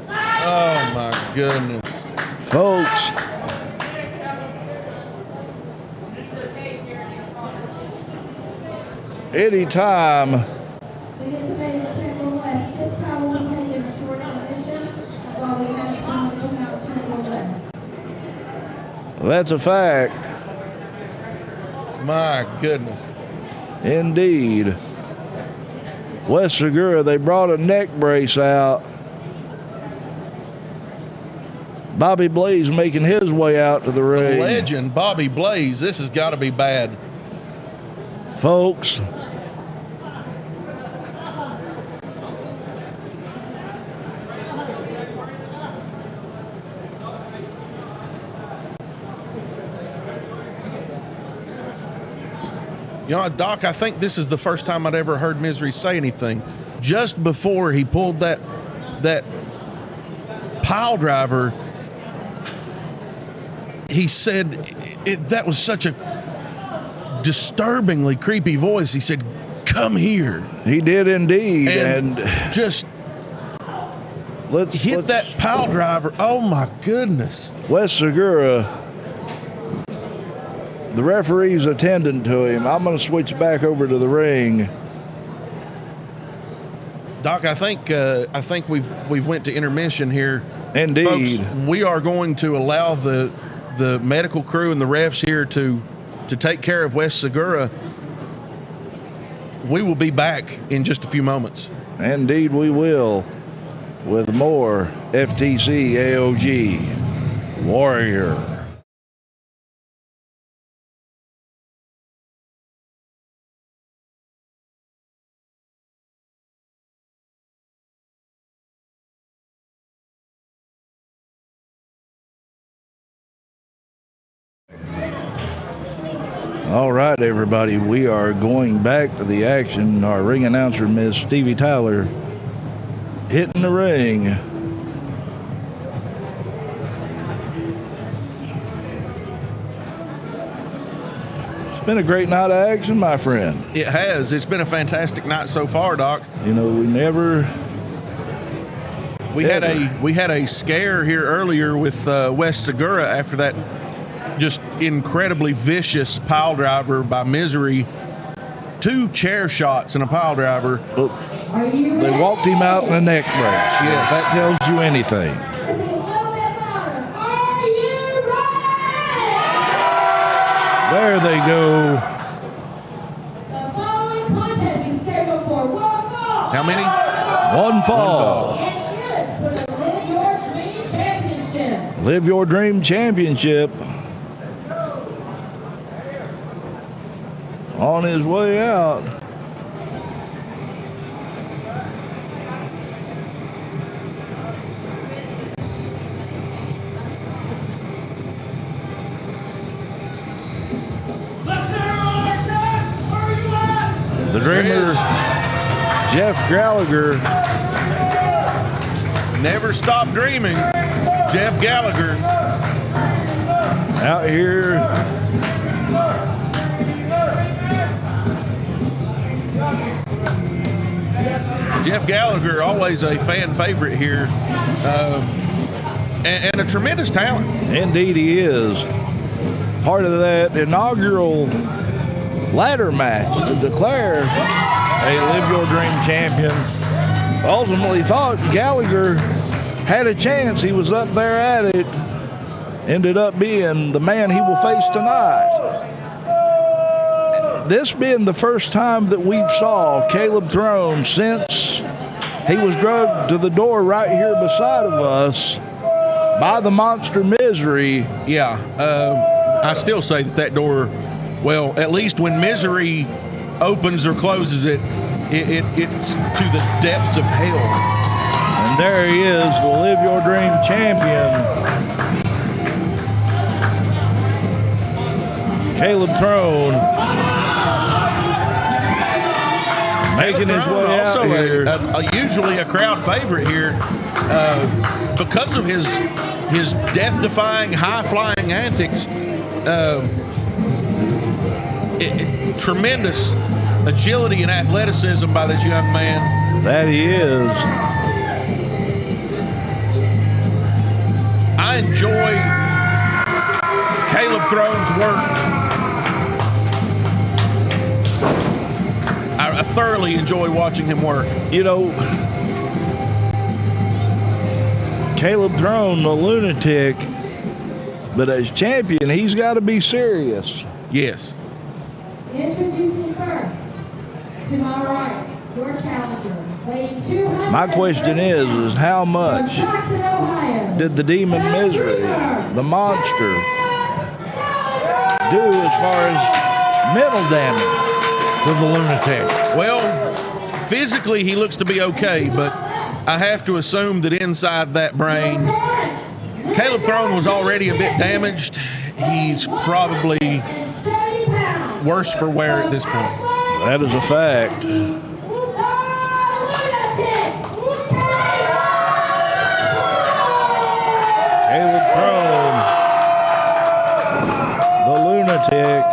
Oh my goodness. Folks, anytime Participating Chamber West. This time we'll be taking a short intermission while we have someone come out Chamber West. that's a fact. My goodness. Indeed. West Segura, they brought a neck brace out. Bobby Blaze making his way out to the ring. Legend Bobby Blaze. This has got to be bad. Folks, You know, Doc, I think this is the first time I'd ever heard Misery say anything. Just before he pulled that pile driver, he said that was such a disturbingly creepy voice. He said, "Come here." he did indeed. And just let's hit that pile driver. Oh my goodness. West Segura, the referee's attending to him. I'm going to switch back over to the ring. Doc, I think we've went to intermission here. Indeed. Folks, we are going to allow the medical crew and the refs here to take care of West Segura. We will be back in just a few moments. Indeed we will, with more FTC AOG Warrior. All right, everybody, we are going back to the action. Our ring announcer, Miss Stevie Tyler, hitting the ring. It's been a great night of action, my friend. It has. It's been a fantastic night so far, Doc. You know, we had a scare here earlier with West Segura after that just incredibly vicious pile driver by Misery. 2 chair shots and a pile driver. They walked him out in a neck brace. Yes. If that tells you anything. There they go. The following contest is scheduled for one fall. How many? One fall. And is for the Live Your Dream Championship. Live Your Dream Championship. On his way out. The Dreamer, Jeff Ghallagher. Never stop dreaming. Jeff Ghallagher. Out here. Jeff Ghallagher, always a fan favorite here, and a tremendous talent. Indeed he is. Part of that inaugural ladder match to declare a Live Your Dream champion. Ultimately thought Ghallagher had a chance. He was up there at it. Ended up being the man he will face tonight. This being the first time that we've saw Caleb Thorne since he was drugged to the door right here beside of us by the monster Misery. Yeah, I still say that door, well, at least when Misery opens or closes it, it's to the depths of hell. And there he is, the Live Your Dream champion. Caleb Thorne. Making his way out here. Usually a crowd favorite here because of his death-defying, high-flying antics. Tremendous agility and athleticism by this young man. That he is. I enjoy Caleb Thorne's work. I thoroughly enjoy watching him work. You know, Caleb Thorne, the Lunatic, but as champion, he's got to be serious. Yes. Introducing first, to my right, your challenger, weighing 200. My question is how much from Jackson, Ohio, did the Demon Misery, the monster, do as far as mental damage to the Lunatic? Well, physically he looks to be okay, but I have to assume that inside that brain, Caleb Thorne was already a bit damaged. He's probably worse for wear at this point. That is a fact. Caleb Thorne, the Lunatic.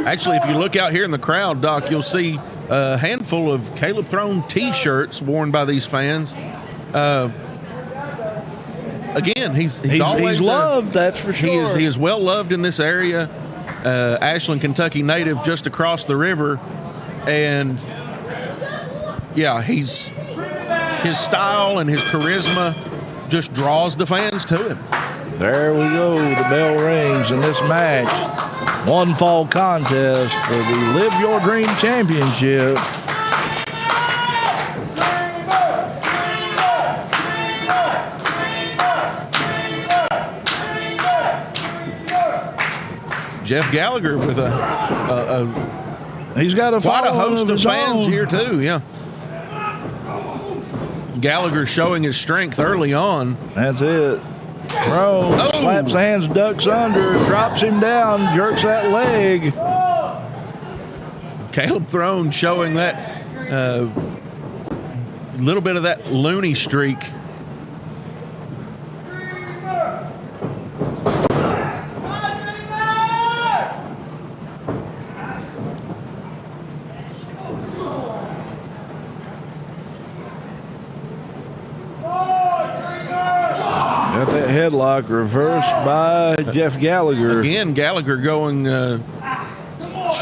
Actually, if you look out here in the crowd, Doc, you'll see a handful of Caleb Thorne T-shirts worn by these fans. Again, he's always loved, that's for sure. He is well loved in this area. Ashland, Kentucky native, just across the river, and yeah, his style and his charisma just draws the fans to him. There we go. The bell rings in this match. One fall contest for the Live Your Dream Championship. Jeff Ghallagher with he's got quite a host of fans own here too. Yeah, Gallagher showing his strength early on. That's it. Thrown, slaps hands, ducks under, drops him down, jerks that leg. Caleb Thorne showing that little bit of that loony streak. Got that headlock reversed by Jeff Ghallagher. Again, Ghallagher going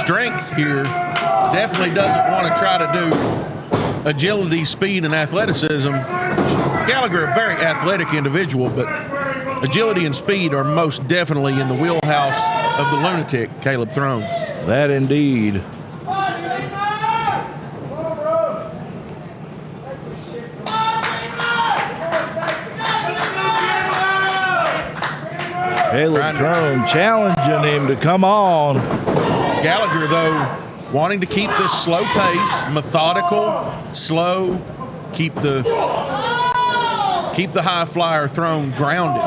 strength here. Definitely doesn't want to try to do agility, speed, and athleticism. Ghallagher, a very athletic individual, but agility and speed are most definitely in the wheelhouse of the lunatic, Caleb Thorne. That indeed. Caleb Thorne challenging him to come on. Ghallagher, though, wanting to keep this slow pace, methodical, slow, keep the high flyer Thorne grounded.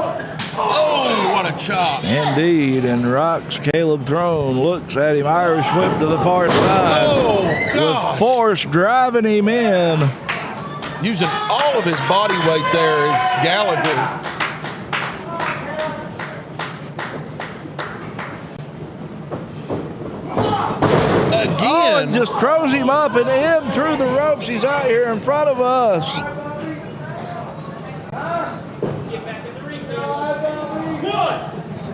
Oh, what a chop. Indeed, and rocks Caleb Thorne, looks at him, Irish whip to the far side. Oh, gosh. With force driving him in. Using all of his body weight there is Ghallagher. Oh, it just throws him up and in through the ropes. He's out here in front of us.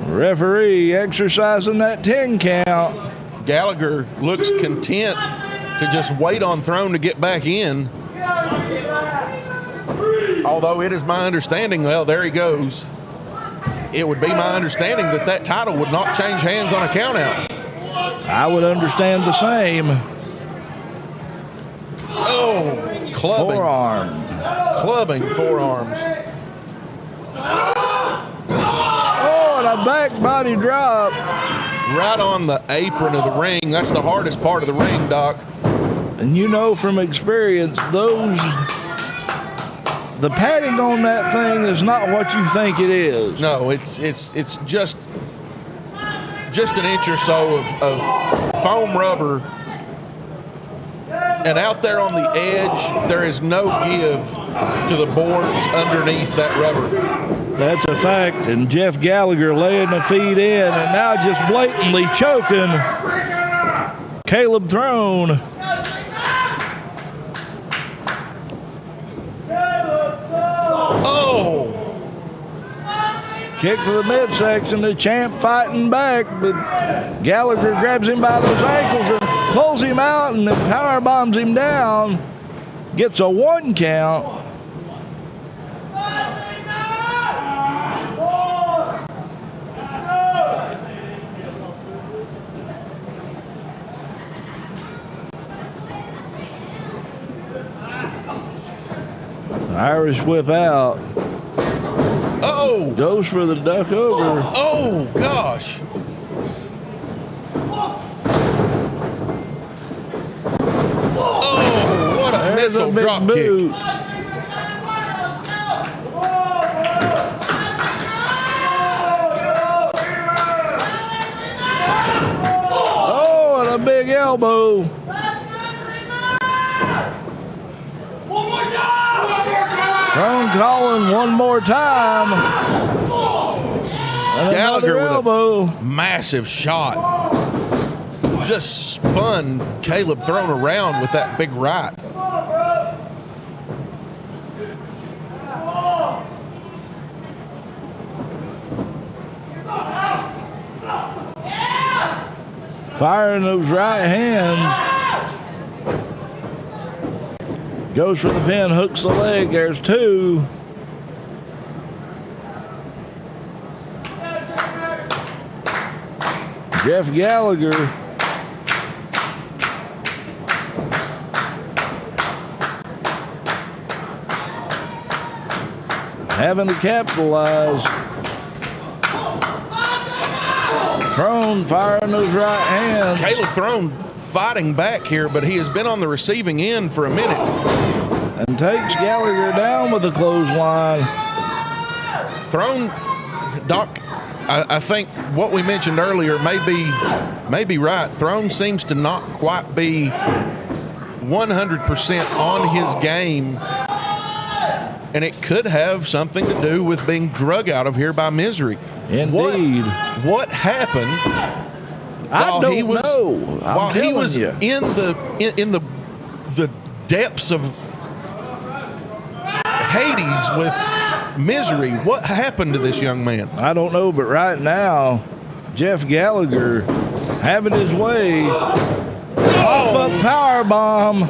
Referee exercising that 10 count. Ghallagher looks content to just wait on Thorne to get back in. Although it is my understanding, well, there he goes. It would be my understanding that that title would not change hands on a count out. I would understand the same. Oh, clubbing. Forearm. Clubbing forearms. Oh, and a back body drop. Right on the apron of the ring. That's the hardest part of the ring, Doc. And you know from experience, the padding on that thing is not what you think it is. No, it's just an inch or so of foam rubber, and out there on the edge there is no give to the boards underneath that rubber. That's a fact, and Jeff Ghallagher laying the feet in and now just blatantly choking Caleb Thorne. Oh! Kick to the midsection, the champ fighting back, but Ghallagher grabs him by those ankles and pulls him out and power bombs him down. Gets a 1 count. Irish whip out. Oh! Goes for the duck over. Oh, gosh. Oh, what a There's missile a big drop boot. kick. Oh, and a big elbow. Thorne calling one more time. And Ghallagher another elbow. with a massive shot. Just spun Caleb Thorne around with that big right. Firing those right hands. Goes for the pin, hooks the leg. There's 2. Jeff Ghallagher. Having to capitalize. Thorne firing those right hands. Caleb Thorne fighting back here, but he has been on the receiving end for a minute. And takes Ghallagher down with a clothesline. Thorne Doc, I think what we mentioned earlier may be right. Thorne seems to not quite be 100% on his game, and it could have something to do with being drug out of here by Misery. Indeed. What happened? I don't know. While he was you. in the depths of Hades with Misery, what happened to this young man? I don't know, but right now, Jeff Ghallagher having his way. Pop-up power bomb.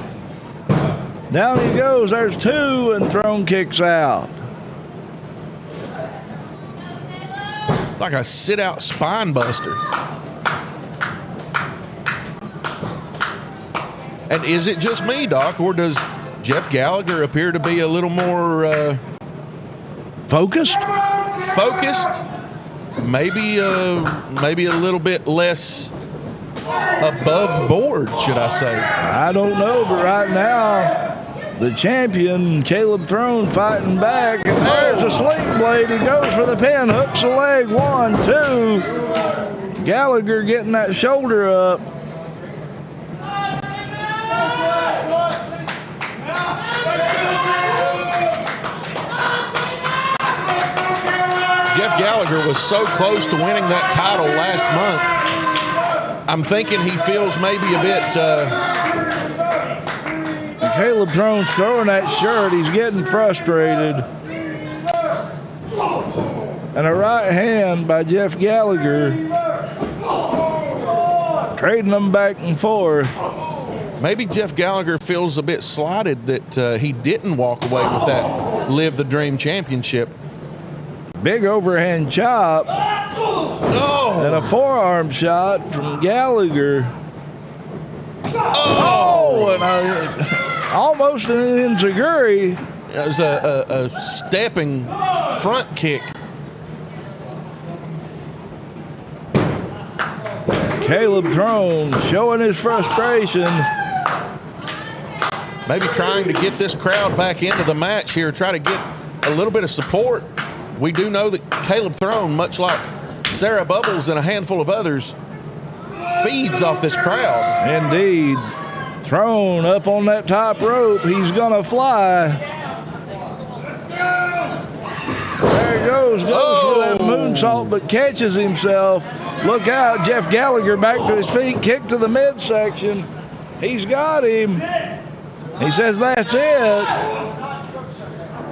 Down he goes. There's two, and Thorne kicks out. It's like a sit-out spine buster. And is it just me, Doc, or does Jeff Ghallagher appear to be a little more Focused? Maybe a little bit less above board, should I say? I don't know, but right now, the champion, Caleb Thorne, fighting back, and there's a sling blade. He goes for the pin, hooks the leg, 1, 2. Ghallagher getting that shoulder up. Jeff Ghallagher was so close to winning that title last month. I'm thinking he feels maybe a bit... Caleb Thorne's throwing that shirt. He's getting frustrated. And a right hand by Jeff Ghallagher. Trading them back and forth. Maybe Jeff Ghallagher feels a bit slighted that he didn't walk away with that Live the Dream championship. Big overhand chop. Oh! And a forearm shot from Ghallagher. Oh! And almost an enziguri. It was a stepping front kick. Caleb Thorne showing his frustration. Maybe trying to get this crowd back into the match here, try to get a little bit of support. We do know that Caleb Thorne, much like Sarah Bubbles and a handful of others, feeds off this crowd. Indeed. Thorne up on that top rope. He's going to fly. There he goes. Goes for that moonsault, but catches himself. Look out. Jeff Ghallagher back to his feet. Kick to the midsection. He's got him. He says that's it.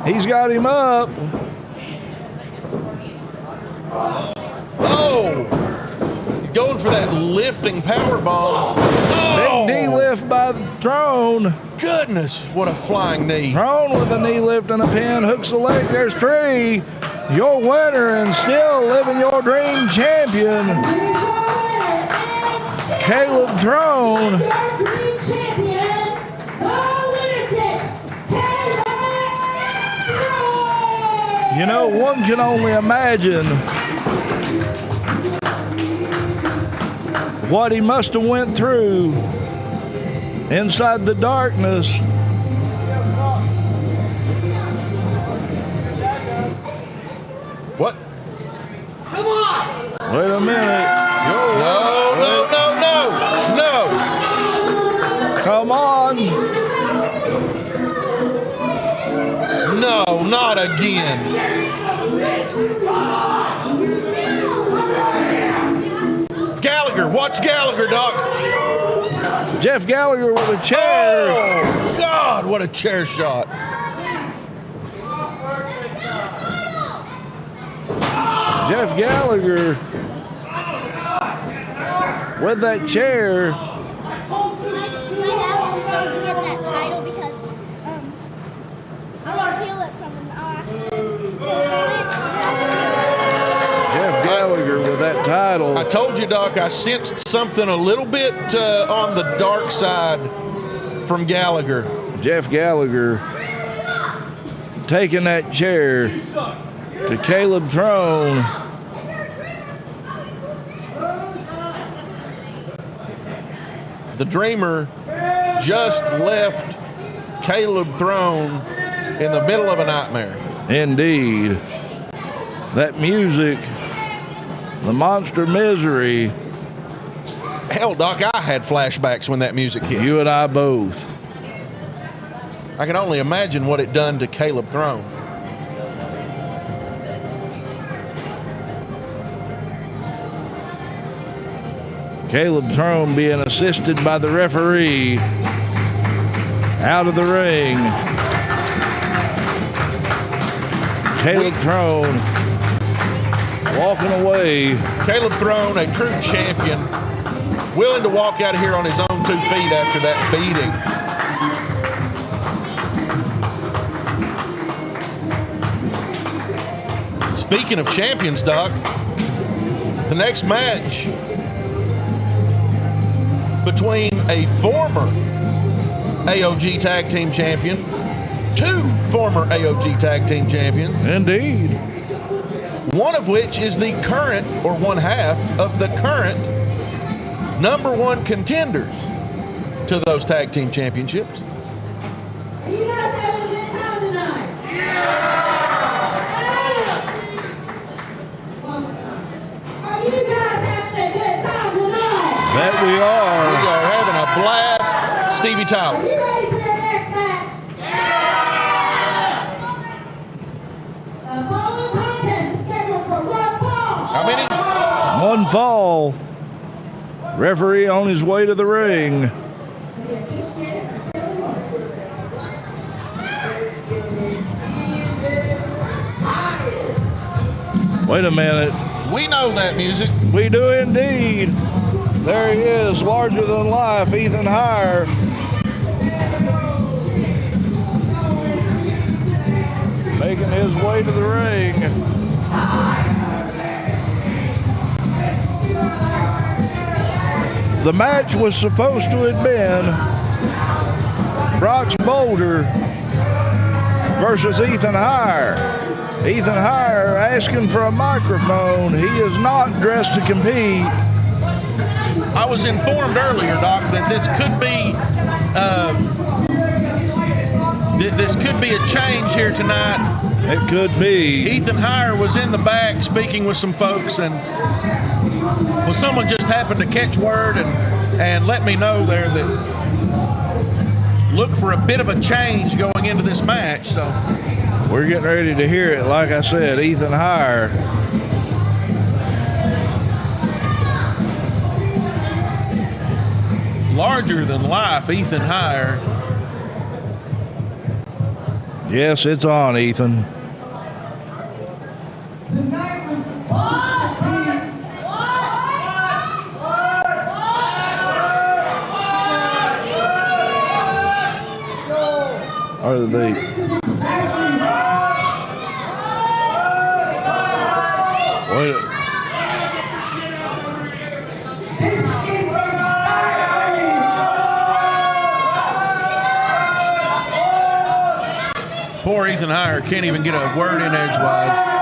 He's got him up. Oh! Going for that lifting power bomb. Oh! Big knee lift by Thorne. Goodness, what a flying knee. Thorne with a knee lift and a pin. Hooks the leg. There's 3. Your winner and still living your dream champion, Caleb Thorne. You know, one can only imagine what he must have went through inside the darkness. What? Come on! Wait a minute. No. Come on. No, not again. Ghallagher, watch Ghallagher, Doc. Jeff Ghallagher with a chair. Oh, God, what a chair shot. Jeff Ghallagher with that chair. Jeff Ghallagher with that title. I told you, Doc, I sensed something a little bit on the dark side from Ghallagher. Jeff Ghallagher taking that chair to Caleb Thorne. The Dreamer just left Caleb Thorne in the middle of a nightmare. Indeed. That music, the Monster Misery. Hell, Doc, I had flashbacks when that music hit. You and I both. I can only imagine what it done to Caleb Thorne. Caleb Thorne being assisted by the referee out of the ring. Caleb Thorne walking away. Caleb Thorne, a true champion, willing to walk out of here on his own 2 feet after that beating. Speaking of champions, Doc, the next match between a former AOG Tag Team Champion, 2 former AOG Tag Team Champions. Indeed. One of which is the current, or one half of the current, #1 contenders to those Tag Team Championships. Are you guys having a good time tonight? Are you guys having a good time tonight? That we are. We are having a blast. Stevie Are Tyler. you ready for your next match? The following contest is scheduled for one fall. How many? 1 fall. Referee on his way to the ring. Wait a minute. We know that music. We do indeed. There he is, larger than life, Ethan Hire. Making his way to the ring. The match was supposed to have been Brox Boulder versus Ethan Hire. Ethan Hire asking for a microphone. He is not dressed to compete. I was informed earlier, Doc, that this could be this could be a change here tonight. It could be. Ethan Hire was in the back speaking with some folks, and well, someone just happened to catch word and let me know there that look for a bit of a change going into this match. So We're getting ready to hear it. Like I said, Ethan Hire. Larger than life, Ethan Hire. Yes, it's on, Ethan. Tonight was Are they? Wait. Poor Ethan Hire can't even get a word in edgewise.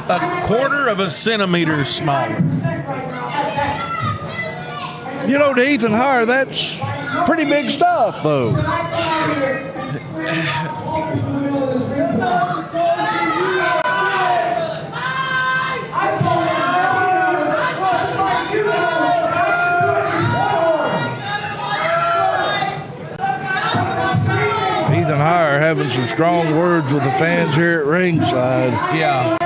A quarter of a centimeter smaller. You know, to Ethan Hire, that's pretty big stuff, though. Ethan Hire having some strong words with the fans here at ringside. Yeah.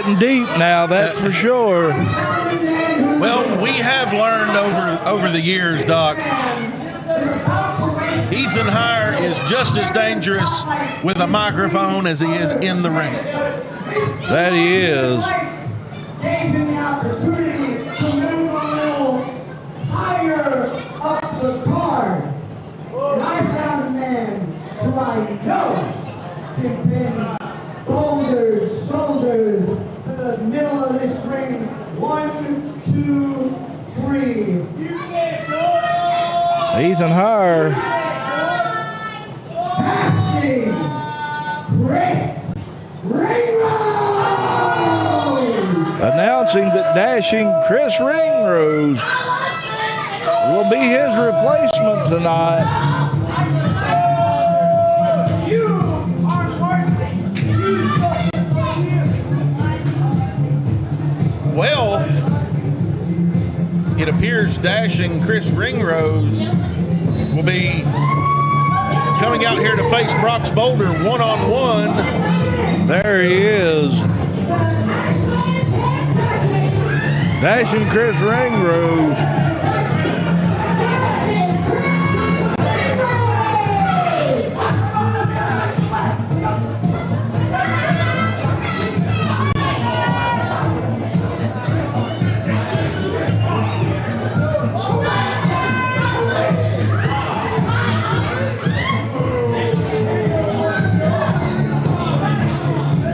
getting deep now, that's for sure. Well, we have learned over the years, Doc, Ethan Hire is just as dangerous with a microphone as he is in the ring. That he is. Gave him the opportunity to move a little higher up the card. And I found a man who I know can pin Boulder's shoulders to the middle of this ring. 1, 2, 3. Ethan Hire. Dashing Chris Ringrose! Announcing that dashing Chris Ringrose will be his replacement tonight. You are working. Well, it appears dashing Chris Ringrose will be coming out here to face Brox Boulder one-on-one. There he is. Dashing Chris Ringrose.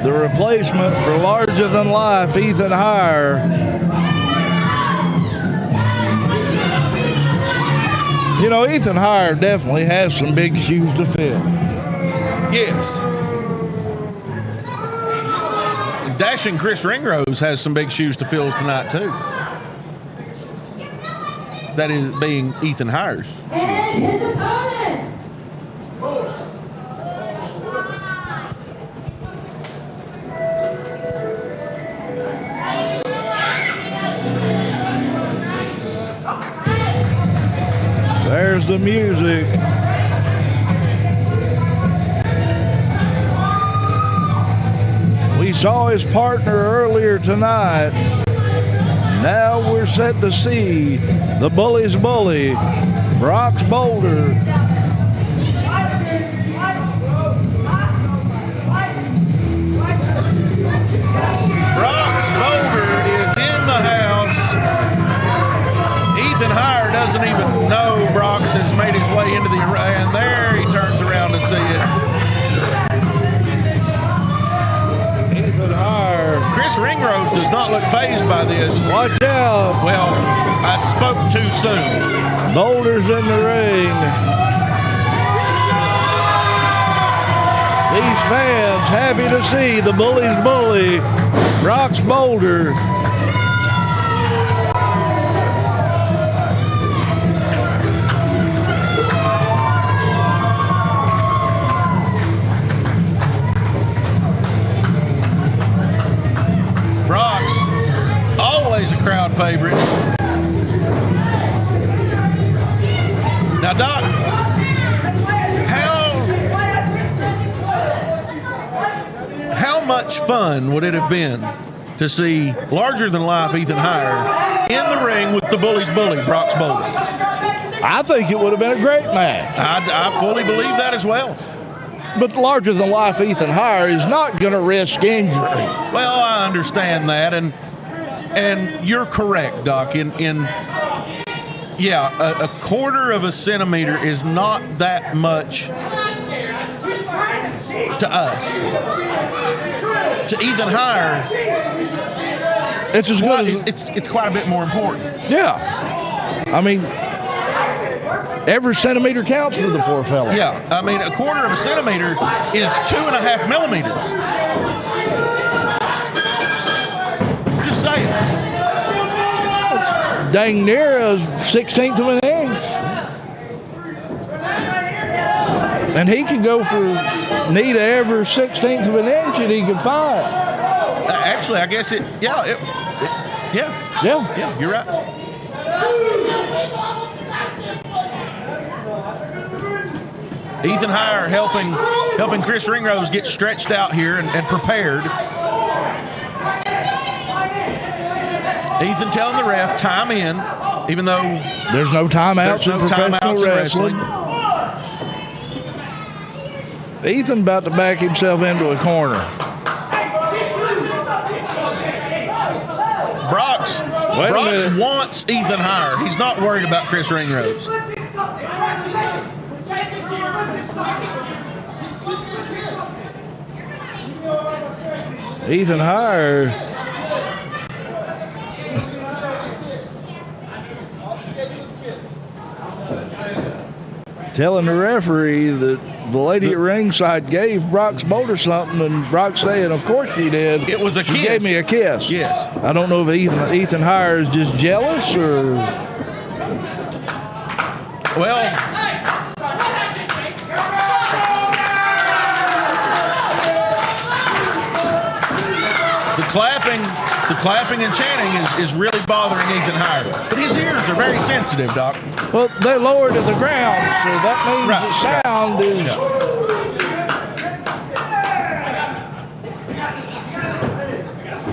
The replacement for larger-than-life Ethan Hire. You know, Ethan Hire definitely has some big shoes to fill. Yes. Dashing Chris Ringrose has some big shoes to fill tonight, too. That is being Ethan Hire's. And his opponents. There's the music. We saw his partner earlier tonight. Now we're set to see the bully's bully, Brox Boulder. Brox Boulder is in the house. Ethan Hire doesn't even know Brox has made his way into the arena, and there he turns around to see it. Ethan Hire. Chris Ringrose does not look fazed by this. Watch out. Well, I spoke too soon. Boulder's in the ring. These fans happy to see the bully's bully, Brox Boulder. Brox, always a crowd favorite. Now, Doc, how much fun would it have been to see larger-than-life Ethan Hire in the ring with the bully's bully, Brox Boulder? I think it would have been a great match. I fully believe that as well. But larger-than-life Ethan Hire is not going to risk injury. Well, I understand that, and you're correct, Doc. Yeah, a quarter of a centimeter is not that much to us. To Ethan Hire, It's as good as, it's quite a bit more important. yeah. I mean, every centimeter counts for the poor fella. Yeah, I mean, a quarter of a centimeter is 2.5 millimeters. Just saying. Dang near a 16th of an inch. And he can go for knee to every 16th of an inch that he can find. Actually, I guess yeah, you're right. Ethan Hire helping Chris Ringrose get stretched out here and prepared. Ethan telling the ref, time in, even though there's no timeouts in professional wrestling. Ethan about to back himself into a corner. Brox wants Ethan higher. He's not worried about Chris Ringrose. Ethan Hire telling the referee that the lady at ringside gave Brox Boulder something, and Brox saying, of course she did. It was a kiss. She gave me a kiss. Yes. I don't know if Ethan Hire is just jealous or... Well, the clapping and chanting is really bothering Ethan Hire. But his ears are very sensitive, Doc. Well, they lower to the ground, so that means the sound is...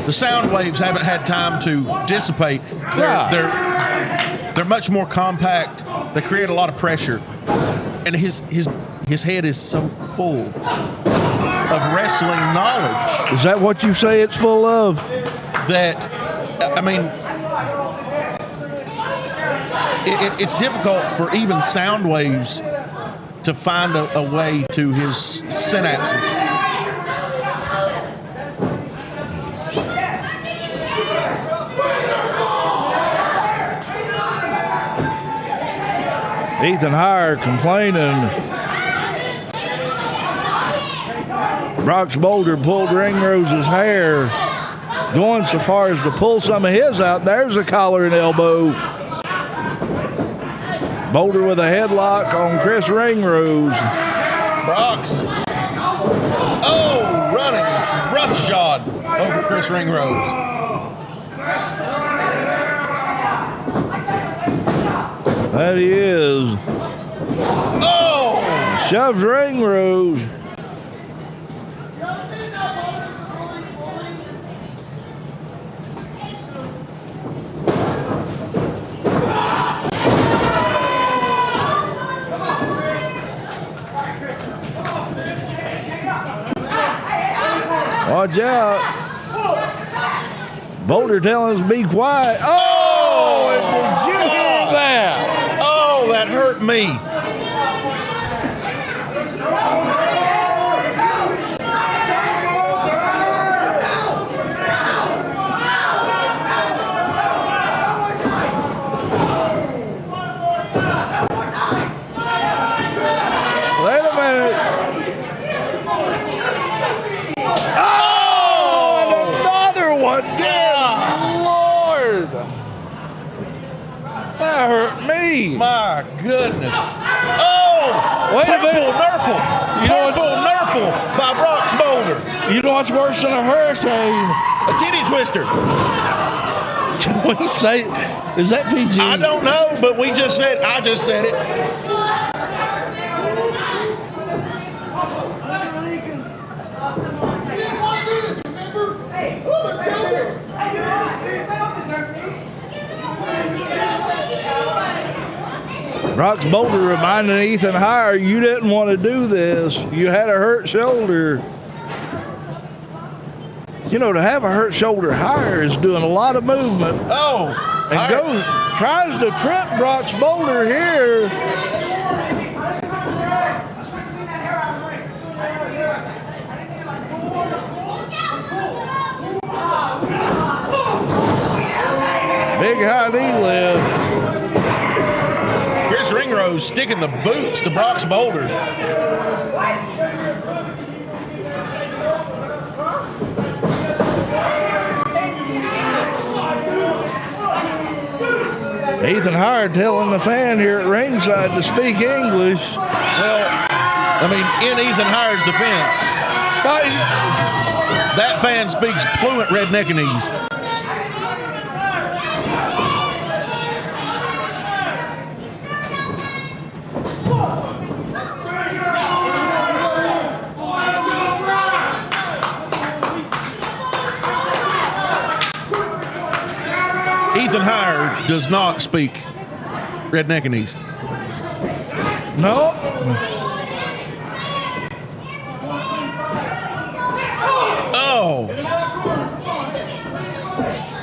The sound waves haven't had time to dissipate. They're much more compact. They create a lot of pressure. And his head is so full of wrestling knowledge. Is that what you say it's full of? That, I mean, it's difficult for even sound waves to find a way to his synapses. Ethan Hire complaining. Brox Boulder pulled Ringrose's hair, going so far as to pull some of his out. There's a collar and elbow. Boulder with a headlock on Chris Ringrose. Brox. Oh, running roughshod over Chris Ringrose. That he is. Oh! Shoves Ringrose. Watch out. Boulder telling us to be quiet. Oh, and did you hear that? Oh, that hurt me. Wait a minute. Oh, and another one. Dear Lord. That hurt me. My goodness. Oh! Wait a minute. Nurple. Nurple by Brox Boulder. You know what's worse than a hurricane? A titty twister. Can we say, is that PG? I don't know, but I just said it. Brox Boulder reminding Ethan Hire, you didn't want to do this. You had a hurt shoulder. You know, to have a hurt shoulder, Hire is doing a lot of movement. Oh! And tries to trip Brox Boulder here. Big high knee lift. Chris Ringrose sticking the boots to Brox Boulder. Ethan Hire telling the fan here at ringside to speak English. Well, I mean, in Ethan Hire's defense, that fan speaks fluent redneckanese. does not speak Redneckanese. No. Oh.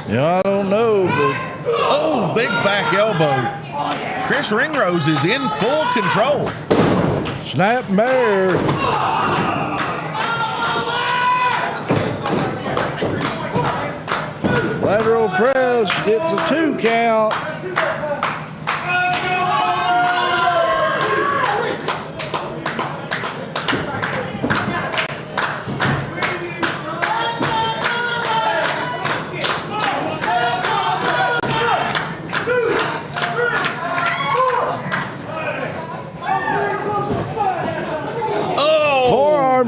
Yeah, I don't know, but Oh, big back elbow. Chris Ringrose is in full control. snap mare. Lateral press gets a 2 count.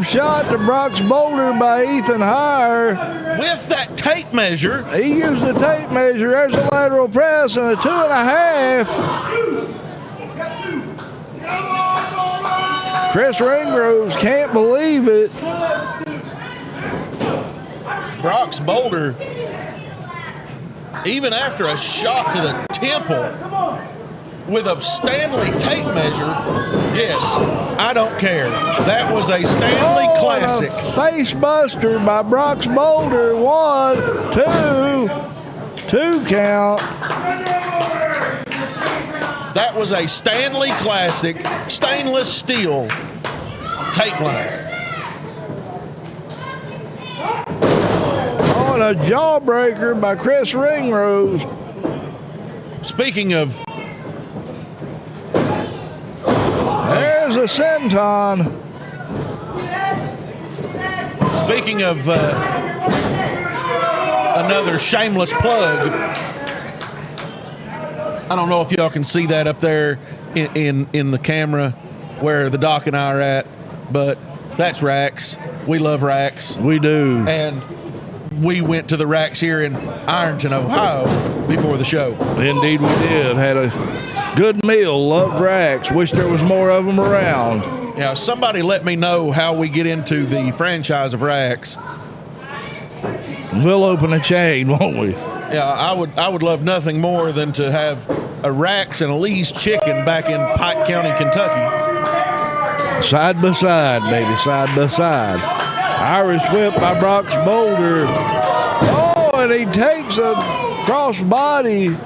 Shot to Brox Boulder by Ethan Hire. With that tape measure. He used the tape measure. There's a lateral press and a 2.5. Chris Ringrose can't believe it. Brox Boulder, even after a shot to the temple with a Stanley tape measure, yes, I don't care. That was a Stanley classic. A face buster by Brox Boulder. 1, 2 count. That was a Stanley classic, stainless steel tape line. On a jawbreaker by Chris Ringrose. Speaking of, there's a senton. Speaking of another shameless plug, I don't know if y'all can see that up there in the camera where the doc and I are at, but that's Racks. We love Racks. We do. And we went to the Racks here in Ironton, Ohio before the show. Indeed we did. Had a good meal. Loved Racks. Wish there was more of them around. Yeah, somebody let me know how we get into the franchise of Racks. We'll open a chain, won't we? Yeah, I would love nothing more than to have a Racks and a Lee's Chicken back in Pike County, Kentucky. Side by side, baby, side by side. Irish whip by Brox Boulder. Oh, and he takes a cross body.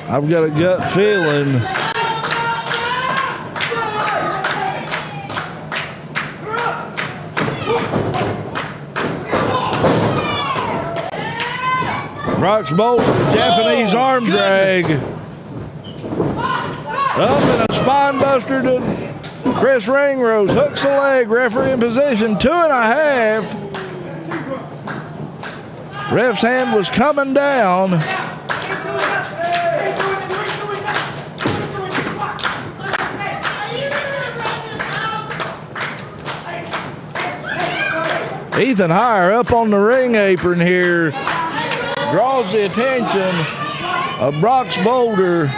I've got a gut feeling Brox Boulder, Japanese arm drag. Up and a spine buster to Chris Ringrose. Hooks the leg, referee in position, 2.5. Ref's hand was coming down. Ethan Hire up on the ring apron here. Draws the attention of Brox Boulder.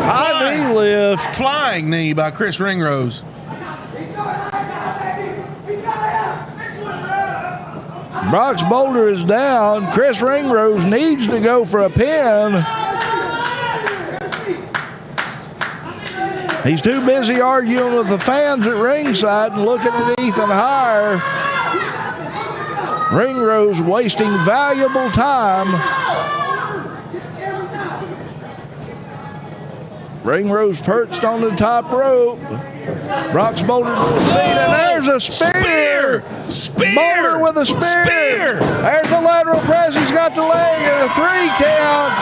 High knee lift. Flying knee by Chris Ringrose. Brox Boulder is down. Chris Ringrose needs to go for a pin. He's too busy arguing with the fans at ringside and looking at Ethan Hire. Ringrose wasting valuable time. Ringrose perched on the top rope. Brox Boulder to his feet, and there's a spear. Boulder with a spear. There's a lateral press. He's got the leg and a 3 count.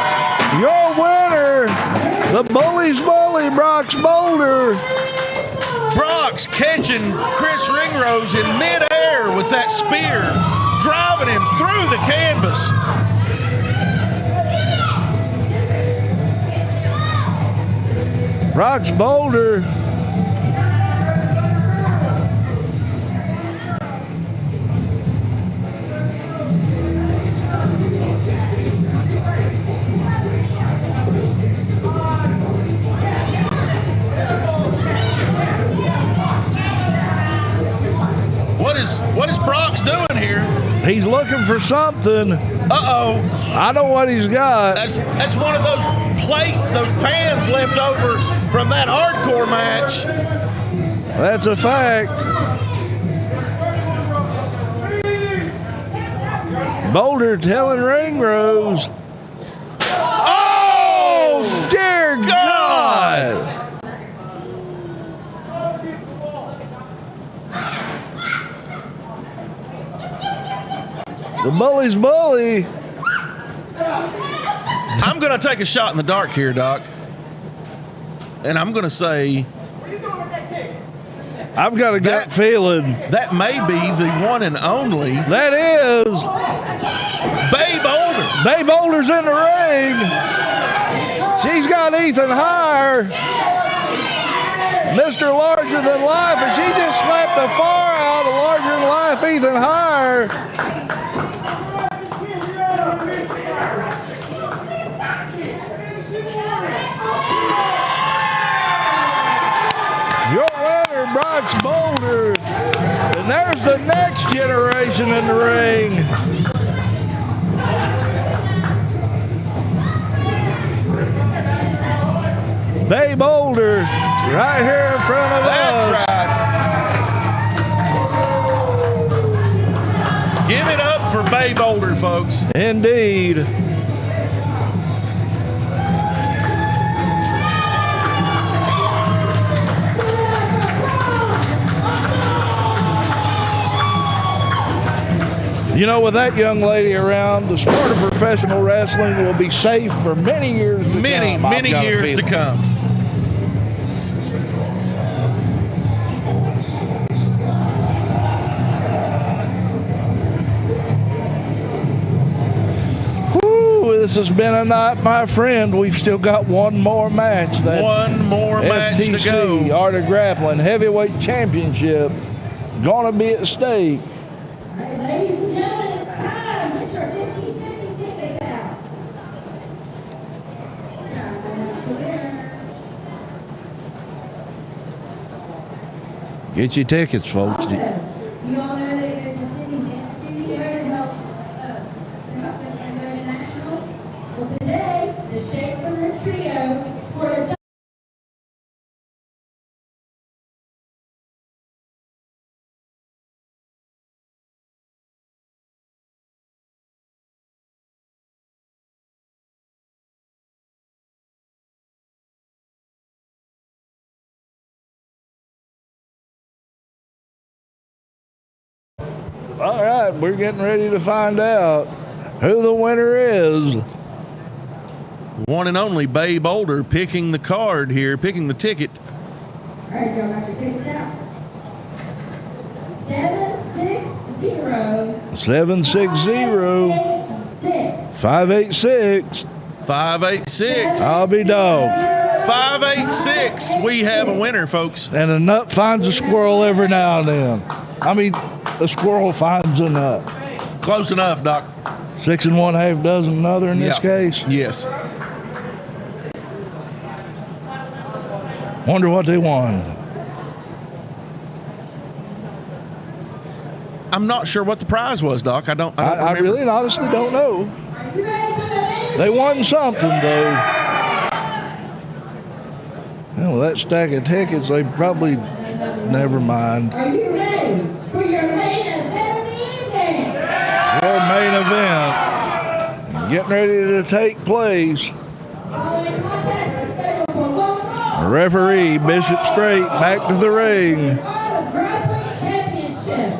Your winner, the Bully's Bully, Brox Boulder. Brox catching Chris Ringrose in midair with that spear, driving him through the canvas. Brox Boulder. What is Brox doing here? He's looking for something. Uh-oh. I know what he's got. That's one of those plates, those pans left over from that hardcore match. That's a fact. Boulder telling Ringrose. Oh, dear God. The bully's bully. I'm going to take a shot in the dark here, Doc. And I'm going to say I've got a gut feeling. that may be the one and only That is Babe Boulder. Babe Boulder's in the ring. She's got Ethan higher. Mr. Larger Than Life, and she just slapped the far out of Larger Than Life, Ethan higher. Your winner, Brox Boulder. And there's the next generation in the ring. Babe Boulder, right here in front of us. That's right. Give it up for Babe Boulder, folks. Indeed. You know, with that young lady around, the sport of professional wrestling will be safe for many years to come. Many years to come. Whew, this has been a night, my friend. We've still got one more match. That One more match to FTC go. Art of Grappling Heavyweight Championship gonna be at stake. All right, ladies and gentlemen, it's time. Get your 50-50 tickets out. That's the winner. Get your tickets, folks. Also, you all know that it goes to Cindy's dance studio to help with their nationals. Well, today, the Shake the Room Trio scored a All right, we're getting ready to find out who the winner is. One and only Babe Boulder picking the card here, picking the ticket. All right, y'all got your tickets out. 760 586. 586. I'll be dogged. 586. We have a winner, folks. And a nut finds a squirrel every now and then. I mean, a squirrel finds a nut. Close enough, Doc. 6 1/2 dozen another in this Yeah. case. Yes. Wonder what they won. I'm not sure what the prize was, Doc. I don't I remember. really and honestly don't know. Are you ready for the main? They won something, though. Well, that stack of tickets, they probably, never mind. Are you ready for your main event of the evening? Your main event getting ready to take place. Following contest is scheduled for 1 round. Referee Bishop Straight back to the ring. Art of Grappling Championship.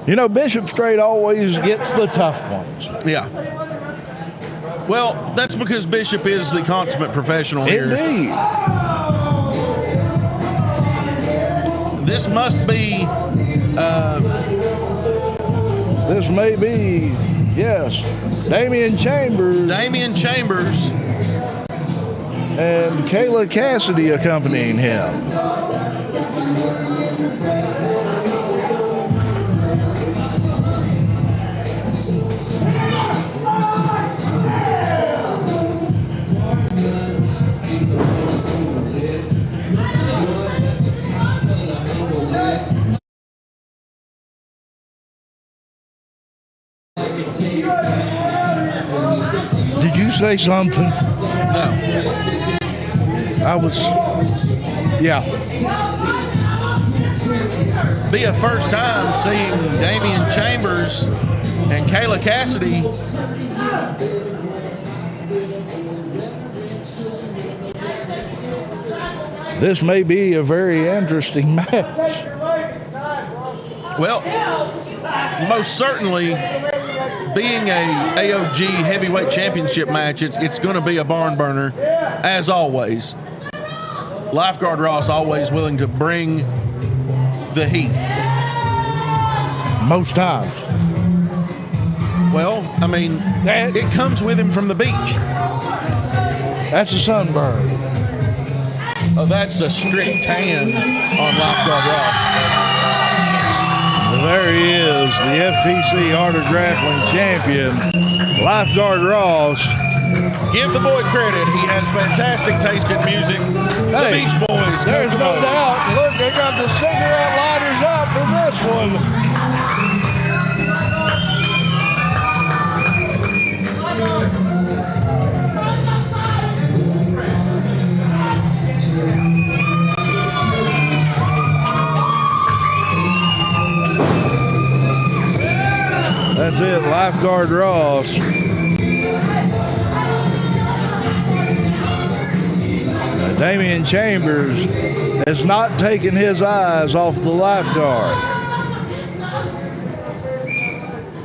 You know, Bishop Straight always gets the tough ones. Yeah. Well, that's because Bishop is the consummate professional here. Indeed. This must be, This may be, yes, Damian Chambers. Damian Chambers and Kayla Cassidy accompanying him. Did you say something? No. Yeah. Be a first time seeing Damian Chambers and Kayla Cassidy. This may be a very interesting match. Well, most certainly, being a AOG heavyweight championship match, it's going to be a barn burner, as always. Lifeguard Ross always willing to bring the heat. Most times. Well, I mean, it comes with him from the beach. That's a sunburn. Oh, that's a strict tan on Lifeguard Ross. There he is, the FTC Art of Grappling champion, Lifeguard Ross. Give the boy credit. He has fantastic taste in music. The Hey, Beach Boys. There's no doubt. Look, they got the cigarette lighters up for this one. That's it, Lifeguard Ross. Damian Chambers has not taken his eyes off the lifeguard.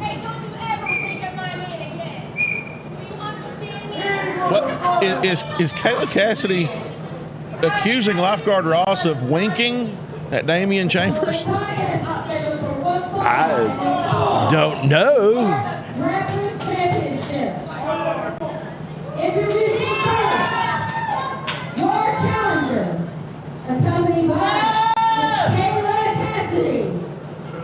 Hey, don't you ever think of my man again. Do you understand me? What is Kayla Cassidy accusing Lifeguard Ross of winking at Damian Chambers? I don't know. Grappling Championship. Introducing first, your challenger, accompanied by Kayla Cassidy,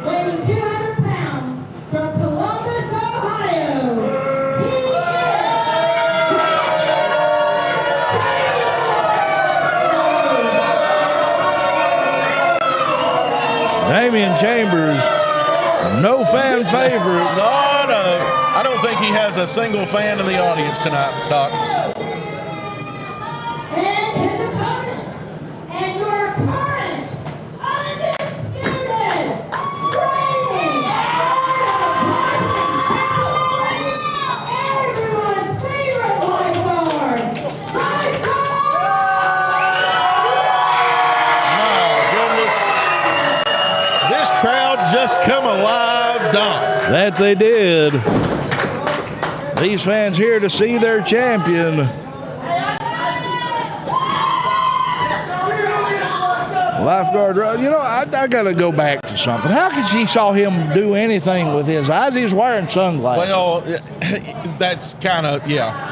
weighing 200 pounds from Columbus, Ohio. He is Damian Chambers, no fan favorite. No. I don't think he has a single fan in the audience tonight, Doc. and his opponent, and your current undisputed reigning grappling champion, everyone's favorite lifeguard, My goodness. This crowd just come alive, Doc. That they did. These fans here to see their champion. Lifeguard, you know, I got to go back to something. How could she saw him do anything with his eyes? He was wearing sunglasses. Well, that's kind of, yeah.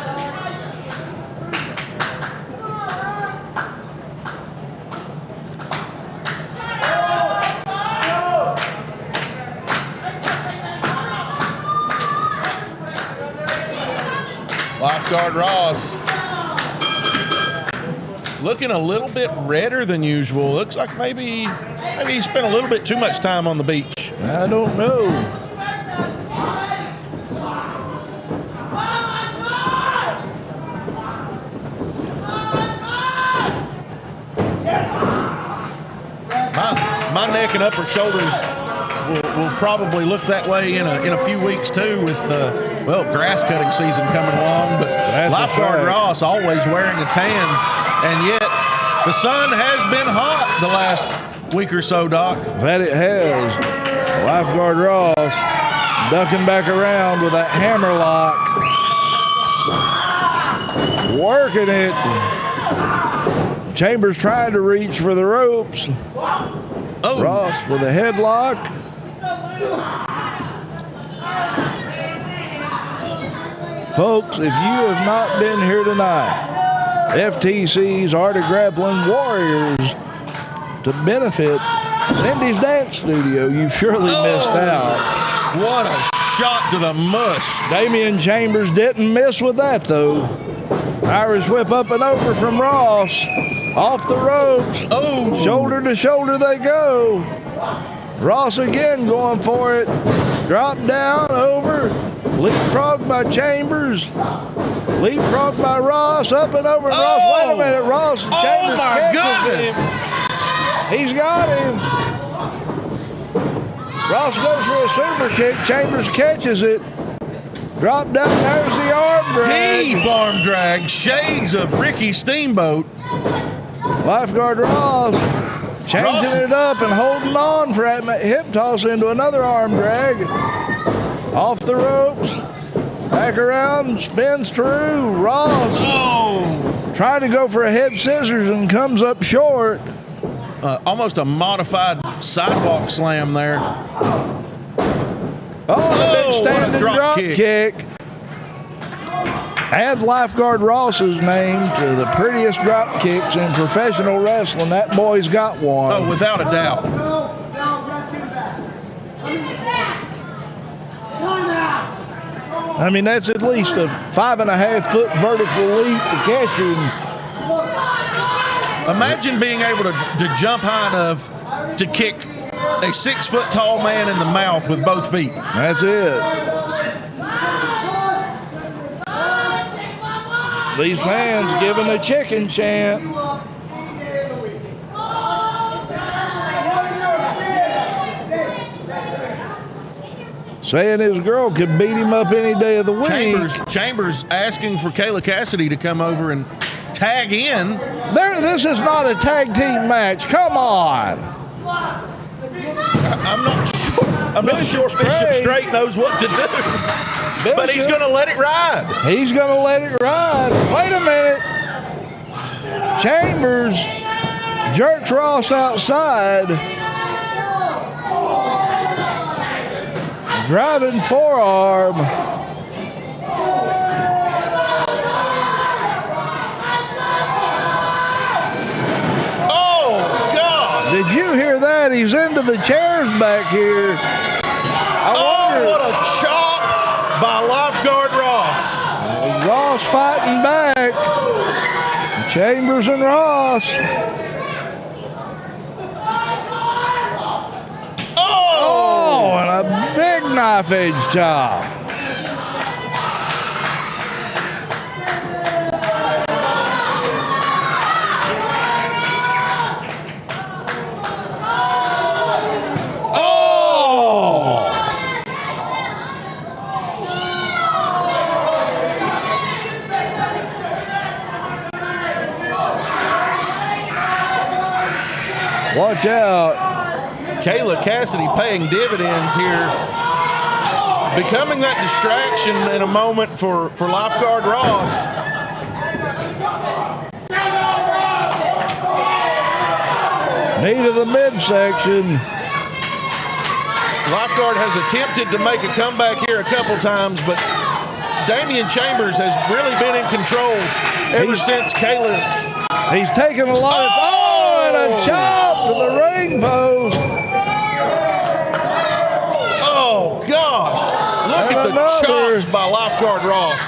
Lifeguard Ross looking a little bit redder than usual. Looks like maybe he spent a little bit too much time on the beach. I don't know. My neck and upper shoulders will probably look that way in a few weeks too, with grass cutting season coming along. But Lifeguard Ross always wearing a tan, and yet the sun has been hot the last week or so, Doc. That it has. Lifeguard Ross ducking back around with that hammer lock. Working it. Chambers trying to reach for the ropes. Oh. Ross with a headlock. Folks, if you have not been here tonight, FTC's Art of Grappling Warriors to benefit Cyndi's Dance Studio. You surely missed out. What a shot to the mush. Damian Chambers didn't miss with that, though. Irish whip up and over from Ross. Off the ropes. Oh. Shoulder to shoulder they go. Ross again going for it. Drop down, over. Leapfrog by Chambers. Leapfrog by Ross. Up and over. Oh. Ross, wait a minute. Ross and Chambers my catches goodness. him. He's got him. Ross goes for a super kick. Chambers catches it. Drop down. There's the arm drag. Deep arm drag. Shades of Ricky Steamboat. Lifeguard Ross changing it up and holding on for that hip toss into another arm drag. Off the ropes. Back around. Spins through. Ross trying to go for a head scissors and comes up short. Almost a modified sidewalk slam there. Oh, big standing what a drop kick. Add Lifeguard Ross's name to the prettiest drop kicks in professional wrestling. That boy's got one. Oh, without a doubt. I mean, that's at least a 5.5-foot vertical leap to catch him. Imagine being able to jump high enough to kick a 6-foot-tall man in the mouth with both feet. That's it. These fans giving a chicken chant. Saying his girl could beat him up any day of the week. Chambers asking for Kayla Cassidy to come over and tag in. This is not a tag team match. Come on. I'm not sure. I'm not sure Bishop Straight knows what to do. But he's going to let it ride. He's going to let it ride. Wait a minute. Chambers jerks Ross outside. Driving forearm. Oh, God. Did you hear that? He's into the chairs back here. I wonder. What a chop by Lifeguard Ross. Ross fighting back. Chambers and Ross. Oh, and a big knife edge chop. Watch out. Kayla Cassidy paying dividends here. Becoming that distraction in a moment for Lifeguard Ross. Knee to the midsection. Lifeguard has attempted to make a comeback here a couple times, but Damian Chambers has really been in control ever since Kayla. He's taking a lot of... Oh, and a chop to the ring post. Oh, gosh. Look at the chops by Lifeguard Ross.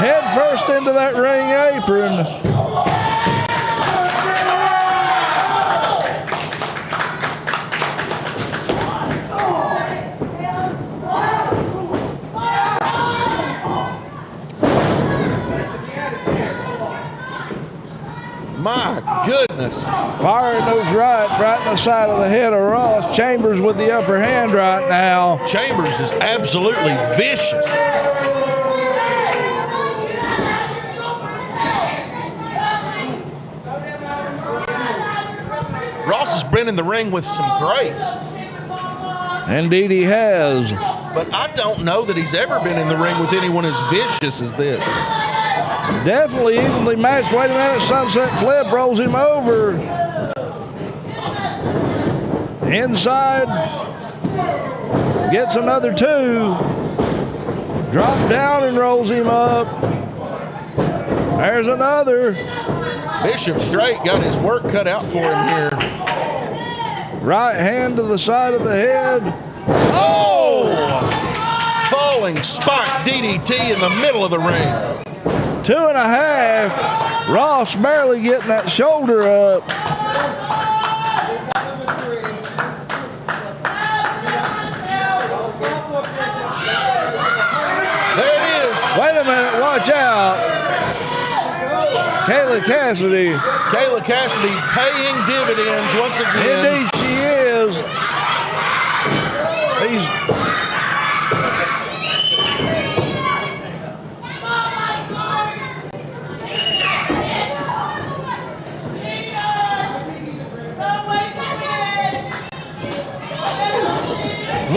Head first into that ring apron. My goodness. Firing those rights right in the side of the head of Ross. Chambers with the upper hand right now. Chambers is absolutely vicious. Ross has been in the ring with some greats. Indeed he has. But I don't know that he's ever been in the ring with anyone as vicious as this. Definitely evenly matched. Wait a minute, sunset flip rolls him over. Inside, gets another two. Drop down and rolls him up. There's another. Bishop Straight got his work cut out for him here. Right hand to the side of the head. Oh! Falling spike DDT in the middle of the ring. 2.5. Ross barely getting that shoulder up. There it is. Wait a minute, watch out. Kayla Cassidy. Kayla Cassidy paying dividends once again. Indeed she is.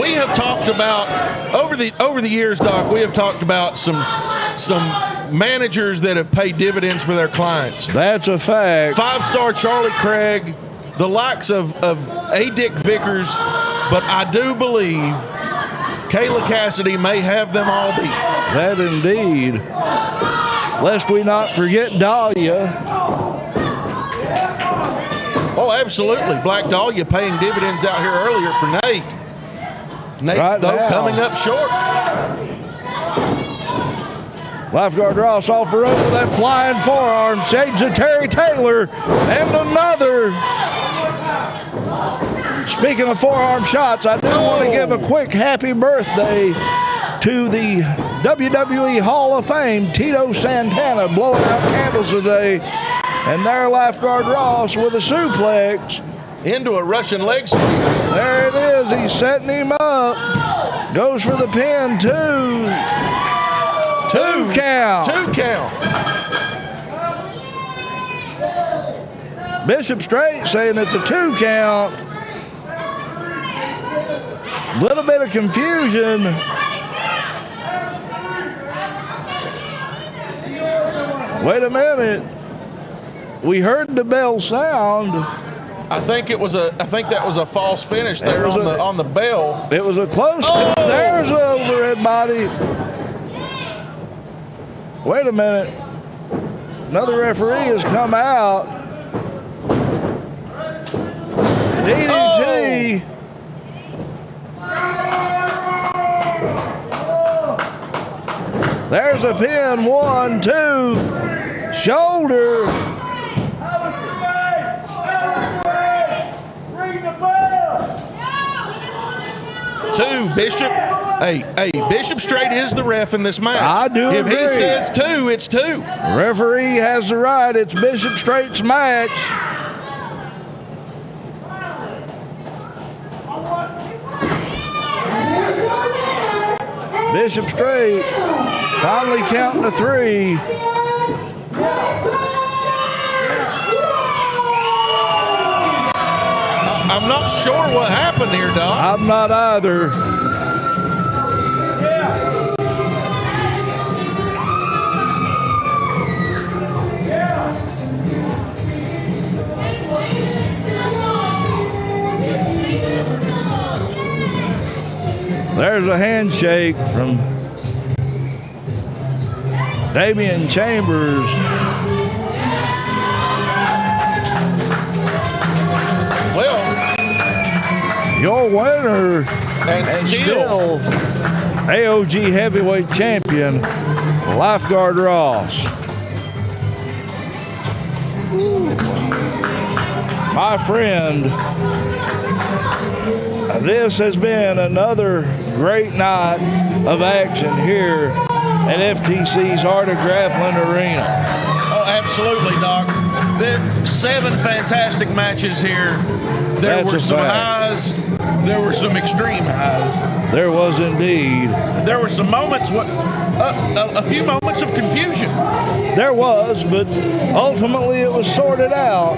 We have talked about over the years, Doc. We have talked about some managers that have paid dividends for their clients. That's a fact. 5-star Charlie Craig, the likes of A. Dick Vickers, but I do believe Kayla Cassidy may have them all beat. That indeed. Lest we not forget Dahlia. Oh, absolutely. Black Dahlia paying dividends out here earlier for Nate. Nate, right though, now, coming up short. Lifeguard Ross off the rope with that flying forearm. Shades of Terry Taylor. And another. Speaking of forearm shots, I do want to give a quick happy birthday to the WWE Hall of Fame, Tito Santana, blowing out candles today. And there, Lifeguard Ross with a suplex. Into a Russian leg sweep. There it is. He's setting him up. Goes for the pin. Two count. 2 count. Bishop Straight saying it's a 2 count. Little bit of confusion. Wait a minute. We heard the bell sound. I think that was a false finish there on the bell. It was a close. Oh! There's an overhead body. Wait a minute. Another referee has come out. DDT. Oh. There's a pin. 1, 2. Shoulder. Two, Bishop. Hey, Bishop Straight is the ref in this match. I do If agree. he says 2, it's 2. Referee has the right. It's Bishop Straight's match. Bishop Straight finally counting to 3. I'm not sure what happened here, Doc. I'm not either. There's a handshake from Damian Chambers. Well, Your winner and still AOG heavyweight champion, Lifeguard Ross. My friend, this has been another great night of action here at FTC's Art of Grappling Arena. Oh, absolutely, Doc. There 7 fantastic matches here. There That's were a some fact. highs. There were some extreme highs. There was indeed. There were some moments, a few moments of confusion. There was, but ultimately it was sorted out.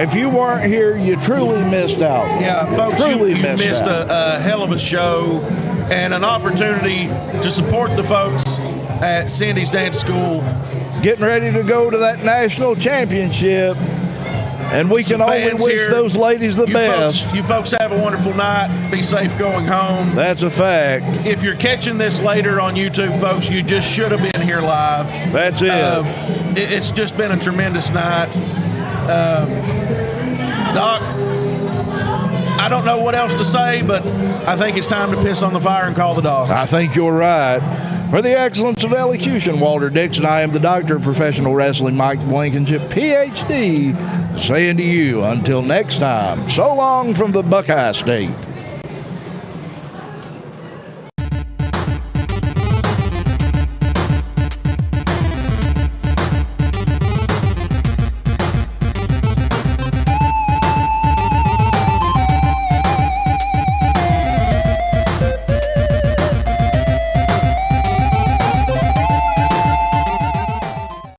If you weren't here, you truly missed out. Yeah, folks, truly you missed a hell of a show and an opportunity to support the folks at Cyndi's Dance School. Getting ready to go to that national championship. And we can only fans wish here. those ladies the best. You folks have a wonderful night. Be safe going home. That's a fact. If you're catching this later on YouTube, folks, you just should have been here live. That's it. It's just been a tremendous night. Doc, I don't know what else to say, but I think it's time to piss on the fire and call the dogs. I think you're right. For the excellence of elocution, Walter Dixon, I am the Doctor of Professional Wrestling, Mike Blankenship, PhD, saying to you, until next time, so long from the Buckeye State.